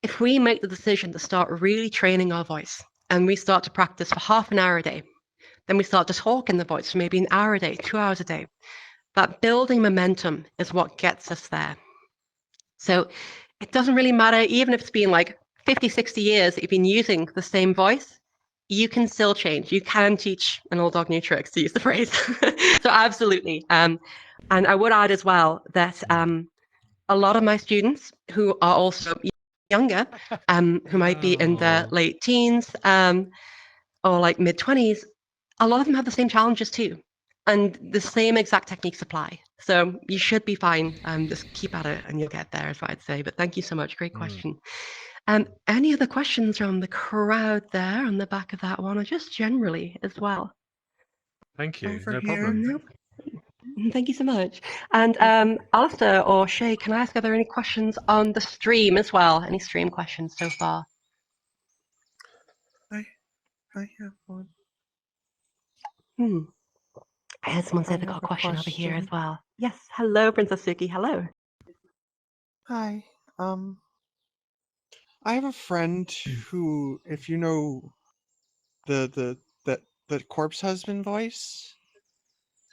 If we make the decision to start really training our voice and we start to practice for half an hour a day, then we start to talk in the voice for maybe an hour a day, 2 hours a day. That building momentum is what gets us there. So it doesn't really matter, even if it's been like 50, 60 years that you've been using the same voice, you can still change. You can teach an old dog new tricks, to use the phrase. So absolutely. And I would add as well that a lot of my students who are also younger, who might be in their late teens or like mid-20s, a lot of them have the same challenges too. And the same exact techniques apply. So you should be fine. Just keep at it and you'll get there, is what I'd say. But thank you so much. Great question. Any other questions from the crowd there on the back of that one, or just generally as well? Thank you. Over No here. problem. Nope. Thank you so much. And Alistair or Shay, can I ask, are there any questions on the stream as well? Any stream questions so far? I have one. I heard someone say they got a question over here as well. Yes. Hello, Princess Suki. Hello. Hi. I have a friend who, if you know the corpse husband voice,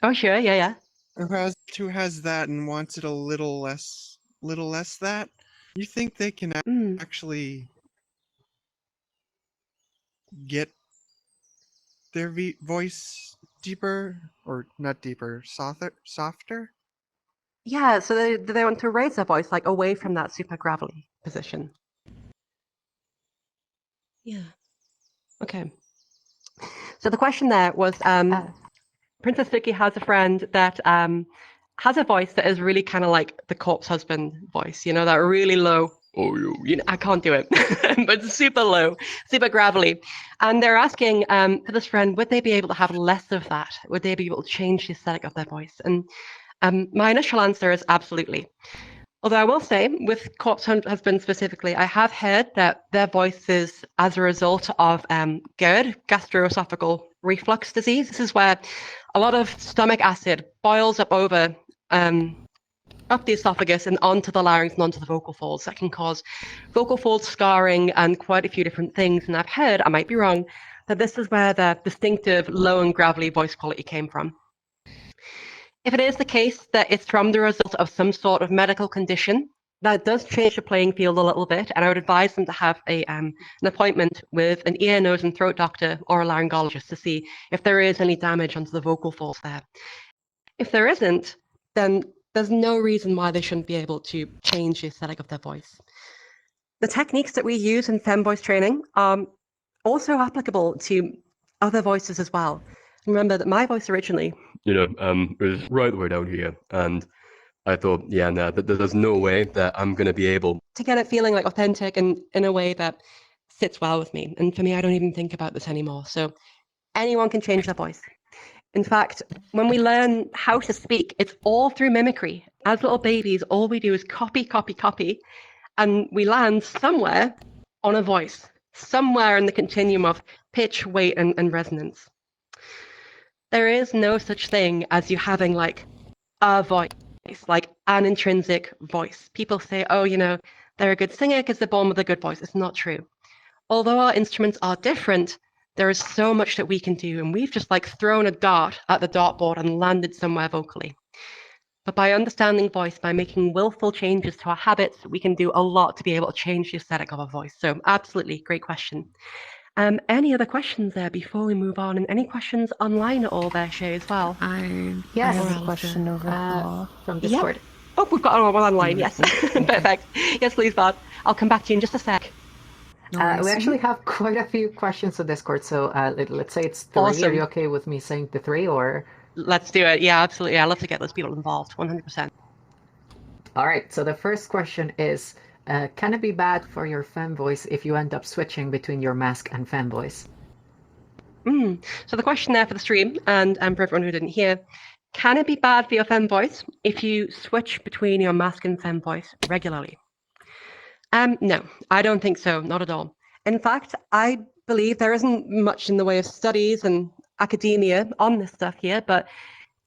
Oh, sure. Yeah. who has that and wants it a little less that. You think they can actually get their voice deeper, or not deeper, softer? Yeah, so they want to raise their voice like away from that super gravelly position. Yeah. Okay. So the question there was, Princess Vicky has a friend that has a voice that is really kind of like the corpse husband voice, you know, that really low. Oh, you know, I can't do it, but super low, super gravelly. And they're asking for this friend, would they be able to have less of that? Would they be able to change the aesthetic of their voice? And my initial answer is absolutely. Although I will say, with corpse husband specifically, I have heard that their voices, as a result of GERD, gastroesophageal reflux disease, this is where a lot of stomach acid boils up over up the esophagus and onto the larynx and onto the vocal folds. That can cause vocal fold scarring and quite a few different things. And I've heard, I might be wrong, that this is where the distinctive low and gravelly voice quality came from. If it is the case that it's from the result of some sort of medical condition, that does change the playing field a little bit, and I would advise them to have an appointment with an ear, nose, and throat doctor or a laryngologist to see if there is any damage onto the vocal folds there. If there isn't, then there's no reason why they shouldn't be able to change the aesthetic of their voice. The techniques that we use in fem voice training are also applicable to other voices as well. Remember that my voice originally, was right the way down here, and I thought, yeah, no, there's no way that I'm going to be able to get it feeling like authentic and in a way that sits well with me. And for me, I don't even think about this anymore. So anyone can change their voice. In fact, when we learn how to speak, it's all through mimicry. As little babies, all we do is copy, copy, copy, and we land somewhere on a voice, somewhere in the continuum of pitch, weight, and resonance. There is no such thing as you having like a voice, like an intrinsic voice. People say, oh, they're a good singer because they're born with a good voice. It's not true. Although our instruments are different, there is so much that we can do, and we've just like thrown a dart at the dartboard and landed somewhere vocally. But by understanding voice, by making willful changes to our habits, we can do a lot to be able to change the aesthetic of our voice. So absolutely, great question. Any other questions there before we move on? And any questions online at all there, Shay, as well? Yes. I have a question over from Discord. Yep. Oh, we've got one online, yes. Perfect. Yes, please, Bart. I'll come back to you in just a sec. We actually have quite a few questions on Discord, so let's say it's 3. Awesome. Are you okay with me saying the 3, or? Let's do it. Yeah, absolutely. I love to get those people involved, 100%. All right, so the first question is, can it be bad for your fem voice if you end up switching between your mask and fem voice? So the question there for the stream, and for everyone who didn't hear, can it be bad for your fem voice if you switch between your mask and fem voice regularly? No, I don't think so, not at all. In fact, I believe there isn't much in the way of studies and academia on this stuff here, but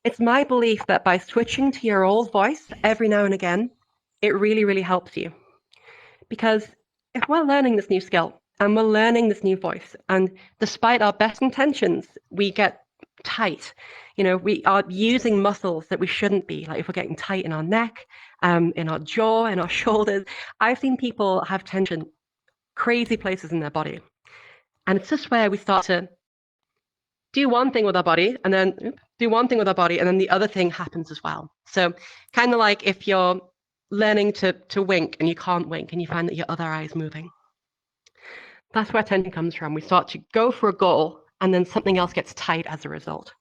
it's my belief that by switching to your old voice every now and again, it really, really helps you. Because if we're learning this new skill and we're learning this new voice, and despite our best intentions, we get tight, we are using muscles that we shouldn't be, like if we're getting tight in our neck, in our jaw, in our shoulders. I've seen people have tension crazy places in their body. And it's just where we start to do one thing with our body and then do one thing with our body, and then the other thing happens as well. So kind of like if you're learning to wink and you can't wink and you find that your other eye is moving. That's where tension comes from. We start to go for a goal and then something else gets tight as a result.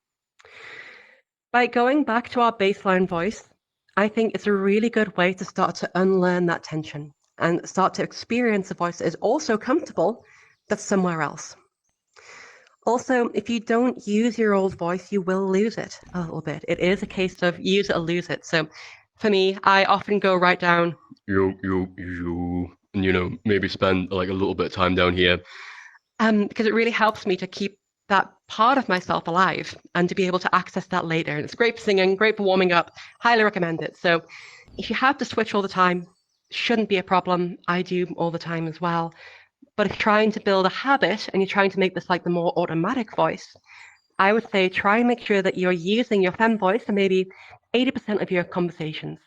By going back to our baseline voice, I think it's a really good way to start to unlearn that tension and start to experience a voice that is also comfortable, that's somewhere else. Also, if you don't use your old voice, you will lose it a little bit. It is a case of use it or lose it. So for me, I often go right down, and maybe spend like a little bit of time down here, because it really helps me to keep that part of myself alive and to be able to access that later. And it's great for singing, great for warming up. Highly recommend it. So if you have to switch all the time, shouldn't be a problem. I do all the time as well. But if you're trying to build a habit and you're trying to make this like the more automatic voice, I would say try and make sure that you're using your fem voice for maybe 80% of your conversations.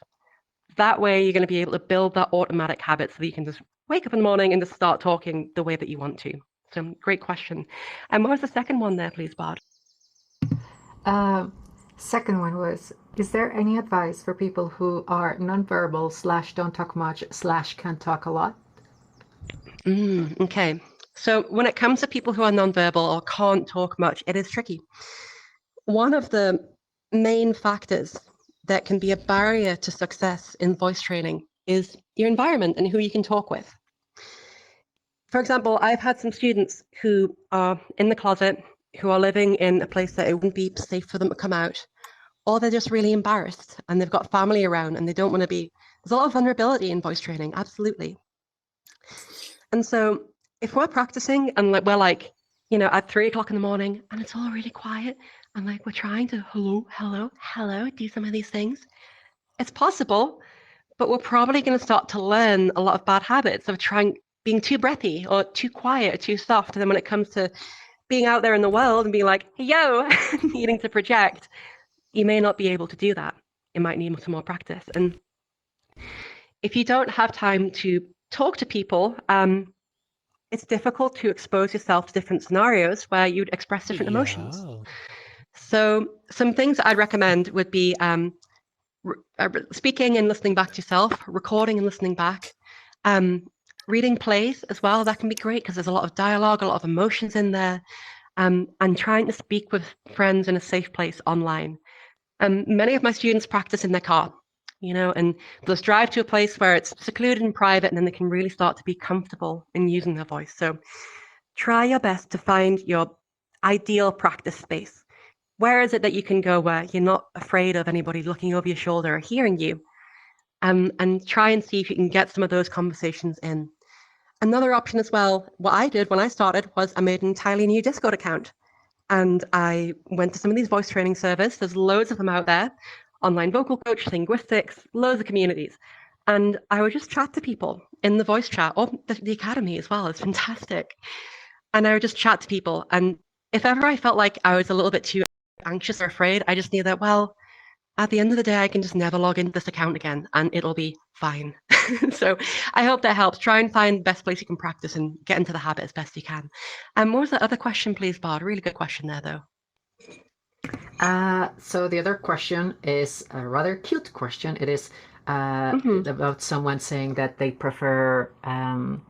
That way you're going to be able to build that automatic habit so that you can just wake up in the morning and just start talking the way that you want to. So great question. And what was the second one there, please, Bard? Second one was, is there any advice for people who are nonverbal / don't talk much / can talk a lot? Okay. So when it comes to people who are nonverbal or can't talk much, it is tricky. One of the main factors that can be a barrier to success in voice training is your environment and who you can talk with. For example, I've had some students who are in the closet, who are living in a place that it wouldn't be safe for them to come out, or they're just really embarrassed and they've got family around and they don't want to be. There's a lot of vulnerability in voice training, absolutely. And so if we're practicing and we're like, at 3 o'clock in the morning and it's all really quiet and like we're trying to hello, do some of these things, it's possible, but we're probably going to start to learn a lot of bad habits of being too breathy or too quiet or too soft. And then when it comes to being out there in the world and being like, hey, yo, needing to project, you may not be able to do that. It might need some more practice. And if you don't have time to talk to people, it's difficult to expose yourself to different scenarios where you'd express different emotions. So some things I'd recommend would be speaking and listening back to yourself, recording and listening back, reading plays as well. That can be great because there's a lot of dialogue, a lot of emotions in there, and trying to speak with friends in a safe place online. Many of my students practice in their car, and they'll drive to a place where it's secluded and private, and then they can really start to be comfortable in using their voice. So try your best to find your ideal practice space. Where is it that you can go where you're not afraid of anybody looking over your shoulder or hearing you? And try and see if you can get some of those conversations in. Another option as well, what I did when I started was I made an entirely new Discord account. And I went to some of these voice training servers. There's loads of them out there. Online vocal coach, linguistics, loads of communities. And I would just chat to people in the voice chat, or the academy as well. It's fantastic. And I would just chat to people. And if ever I felt like I was a little bit too anxious or afraid, I just knew that, well, at the end of the day, I can just never log into this account again and it'll be fine. So I hope that helps. Try and find the best place you can practice and get into the habit as best you can. And what was the other question, please, Bard? Really good question there, though. So the other question is a rather cute question. It is about someone saying that they prefer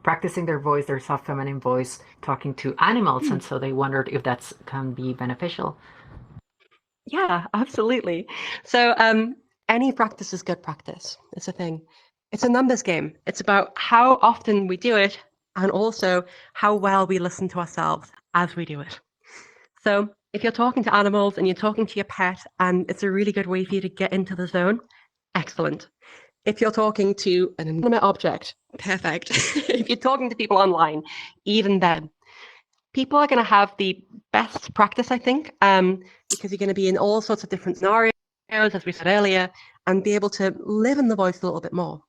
practicing their soft feminine voice, talking to animals, and so they wondered if that can be beneficial. Yeah, absolutely. So any practice is good practice. It's a thing. It's a numbers game. It's about how often we do it and also how well we listen to ourselves as we do it. So if you're talking to animals and you're talking to your pet and it's a really good way for you to get into the zone, excellent. If you're talking to an inanimate object, perfect. If you're talking to people online, even then, people are going to have the best practice, I think, because you're going to be in all sorts of different scenarios, as we said earlier, and be able to live in the voice a little bit more.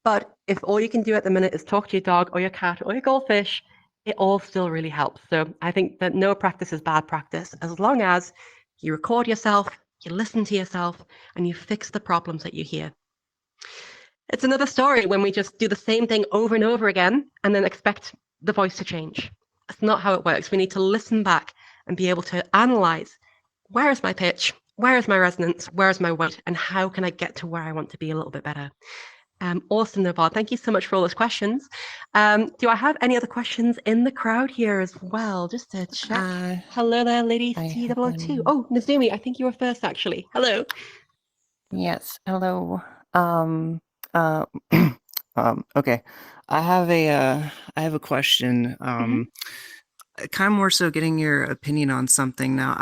But if all you can do at the minute is talk to your dog or your cat or your goldfish, it all still really helps. So I think that no practice is bad practice, as long as you record yourself, you listen to yourself, and you fix the problems that you hear. It's another story when we just do the same thing over and over again and then expect the voice to change. That's not how it works. We need to listen back and be able to analyze, where is my pitch? Where is my resonance? Where is my weight? And how can I get to where I want to be a little bit better? Awesome, Naval. Thank you so much for all those questions. Do I have any other questions in the crowd here as well? Just to check. Hello there, lady C002. Oh, Nazumi, I think you were first, actually. Hello. Yes, hello. Okay. I have a question. Kind of more so getting your opinion on something. Now,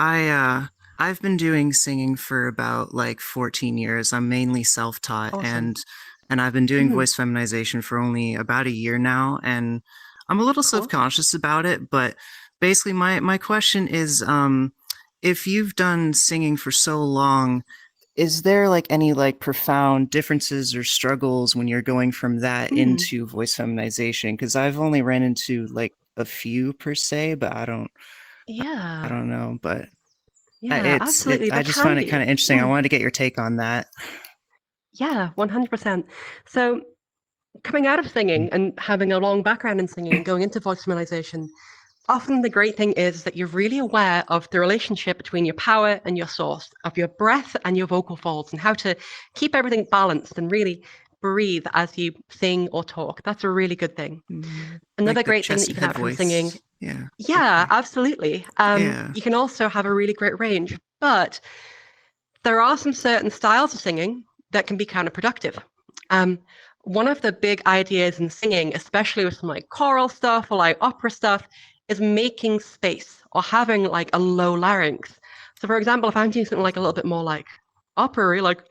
I've been doing singing for about like 14 years. I'm mainly self-taught. Awesome. And I've been doing voice feminization for only about a year now, and I'm a little self-conscious about it, but basically my question is, if you've done singing for so long, is there like any like profound differences or struggles when you're going from that into voice feminization? Because I've only ran into like a few per se, but I don't know, but absolutely. I just found it kind of interesting. I wanted to get your take on that. Yeah, 100%. So coming out of singing and having a long background in singing and going into voice feminization, often the great thing is that you're really aware of the relationship between your power and your source, of your breath and your vocal folds, and how to keep everything balanced and really breathe as you sing or talk. That's a really good thing. Another Like the great thing that you can chest have from voice. singing. Yeah. Yeah, Okay. absolutely. Yeah. You can also have a really great range, but there are some certain styles of singing that can be counterproductive. One of the big ideas in singing, especially with some like choral stuff or like opera stuff, is making space or having like a low larynx. So, for example, if I'm doing something like a little bit more like opera, like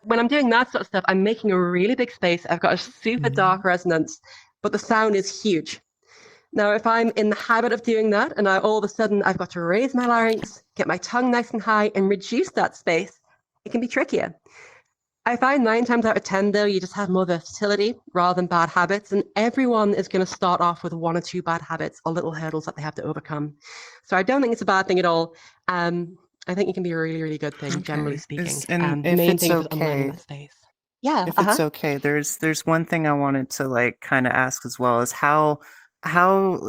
when I'm doing that sort of stuff, I'm making a really big space. I've got a super dark resonance, but the sound is huge. Now, if I'm in the habit of doing that and all of a sudden I've got to raise my larynx, get my tongue nice and high and reduce that space, it can be trickier. I find 9 times out of 10, though, you just have more versatility rather than bad habits. And everyone is going to start off with 1 or 2 bad habits or little hurdles that they have to overcome. So I don't think it's a bad thing at all. I think it can be a really, really good thing, generally speaking. And The if main it's thing is unlearning okay, that space. Yeah. if it's okay, there's one thing I wanted to like kind of ask as well is how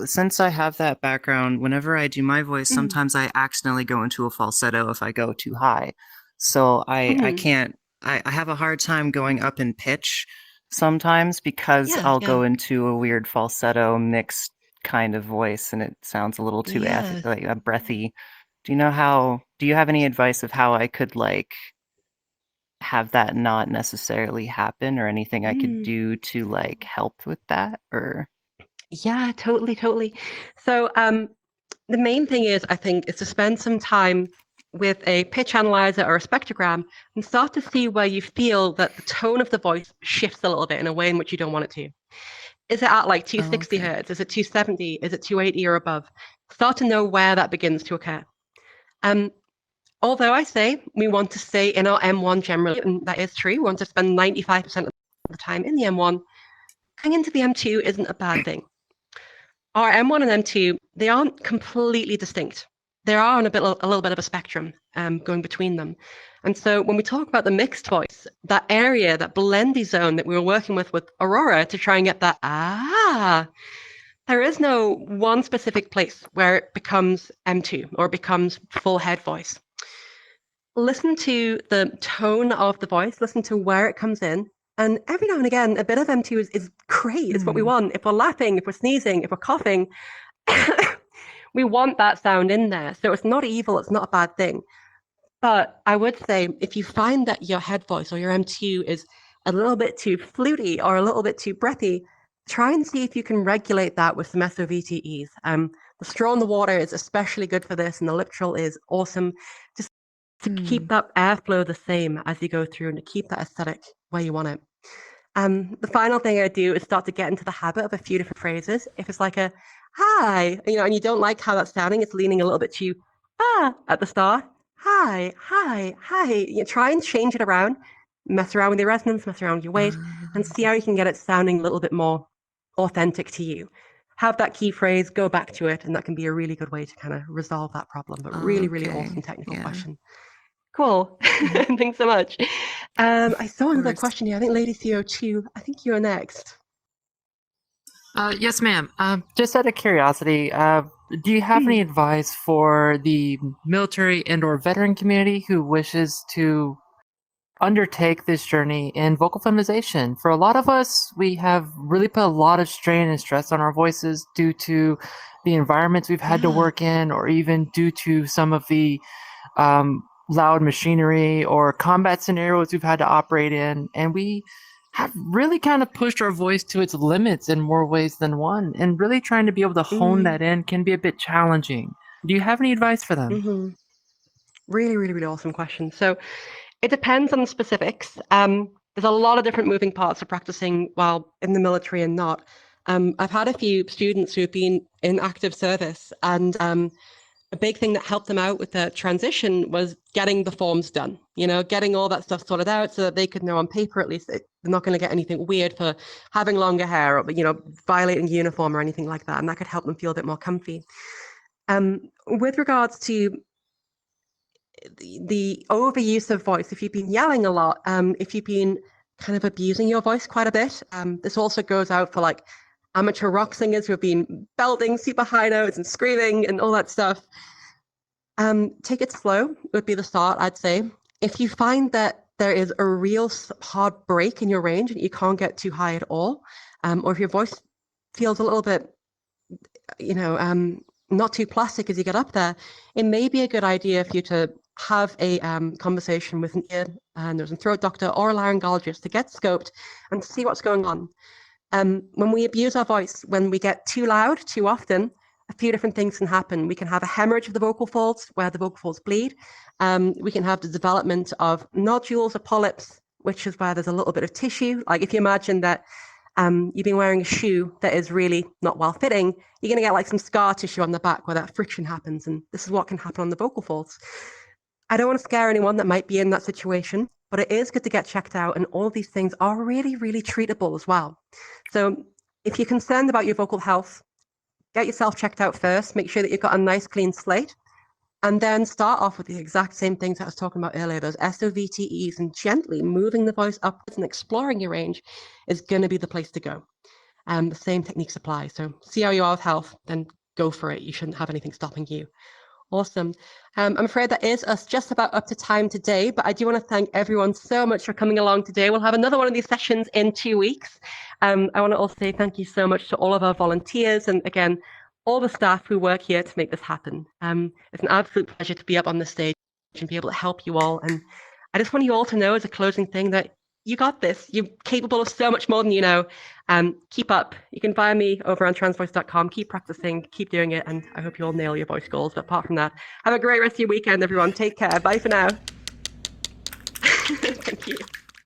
since I have that background, whenever I do my voice, sometimes I accidentally go into a falsetto if I go too high. So I can't I have a hard time going up in pitch sometimes because Yeah, I'll yeah. go into a weird falsetto mixed kind of voice and it sounds a little too Yeah. like breathy. Do you have any advice of how I could like have that not necessarily happen or anything I could do to like help with that or Yeah, totally, totally. So the main thing is, I think, is to spend some time with a pitch analyzer or a spectrogram and start to see where you feel that the tone of the voice shifts a little bit in a way in which you don't want it to. Is it at like 260 hertz? Is it 270? Is it 280 or above? Start to know where that begins to occur. Although I say we want to stay in our M1 generally, and that is true, we want to spend 95% of the time in the M1, going into the M2 isn't a bad thing. Our M1 and M2, they aren't completely distinct. They are on a little bit of a spectrum going between them. And so when we talk about the mixed voice, that area, that blendy zone that we were working with Aurora to try and get that, there is no one specific place where it becomes M2 or becomes full head voice. Listen to the tone of the voice, listen to where it comes in, and every now and again, a bit of M2 is great. It's what we want. If we're laughing, if we're sneezing, if we're coughing, we want that sound in there. So it's not evil. It's not a bad thing. But I would say if you find that your head voice or your M2 is a little bit too fluty or a little bit too breathy, try and see if you can regulate that with some SOVTEs. The straw in the water is especially good for this, and the lip trill is awesome. Just to keep that airflow the same as you go through and to keep that aesthetic where you want it. The final thing I do is start to get into the habit of a few different phrases. If it's like a hi, and you don't like how that's sounding, it's leaning a little bit too at the start. Hi, hi, hi. Try and change it around, mess around with your resonance, mess around with your weight, and see how you can get it sounding a little bit more authentic to you. Have that key phrase, go back to it, and that can be a really good way to kind of resolve that problem. But really, really awesome technical question. Cool. Thanks so much. I saw another question here. I think Lady CO2, I think you're next. Yes, ma'am. Just out of curiosity, do you have any advice for the military and/or veteran community who wishes to undertake this journey in vocal feminization? For a lot of us, we have really put a lot of strain and stress on our voices due to the environments we've had to work in, or even due to some of the loud machinery or combat scenarios we've had to operate in, and we have really kind of pushed our voice to its limits in more ways than one, and really trying to be able to hone that in can be a bit challenging. Do you have any advice for them? Really, really, really awesome question. So it depends on the specifics. There's a lot of different moving parts of practicing while in the military and not. I've had a few students who've been in active service, and a big thing that helped them out with the transition was getting the forms done, getting all that stuff sorted out so that they could know on paper, at least, they're not going to get anything weird for having longer hair or, violating uniform or anything like that. And that could help them feel a bit more comfy. With regards to the overuse of voice, if you've been yelling a lot, if you've been kind of abusing your voice quite a bit, this also goes out for like amateur rock singers who have been belting super high notes and screaming and all that stuff. Take it slow would be the start, I'd say. If you find that there is a real hard break in your range and you can't get too high at all, or if your voice feels a little bit, not too plastic as you get up there, it may be a good idea for you to have a conversation with an ear, nose and throat doctor or a laryngologist to get scoped and see what's going on. When we abuse our voice, when we get too loud too often, a few different things can happen. We can have a hemorrhage of the vocal folds where the vocal folds bleed. We can have the development of nodules or polyps, which is where there's a little bit of tissue. Like if you imagine that you've been wearing a shoe that is really not well fitting, you're going to get like some scar tissue on the back where that friction happens. And this is what can happen on the vocal folds. I don't want to scare anyone that might be in that situation, but it is good to get checked out. And all of these things are really, really treatable as well. So if you're concerned about your vocal health, get yourself checked out first, make sure that you've got a nice clean slate, and then start off with the exact same things I was talking about earlier, those SOVTEs, and gently moving the voice upwards and exploring your range is going to be the place to go. The same techniques apply. So see how you are with health, then go for it. You shouldn't have anything stopping you. Awesome. I'm afraid that is us just about up to time today, but I do want to thank everyone so much for coming along today. We'll have another one of these sessions in 2 weeks. I want to also say thank you so much to all of our volunteers and again, all the staff who work here to make this happen. It's an absolute pleasure to be up on the stage and be able to help you all. And I just want you all to know as a closing thing that you got this. You're capable of so much more than you know. Keep up. You can find me over on transvoice.com. Keep practicing, keep doing it, and I hope you all nail your voice goals. But apart from that, have a great rest of your weekend, everyone. Take care. Bye for now. Thank you.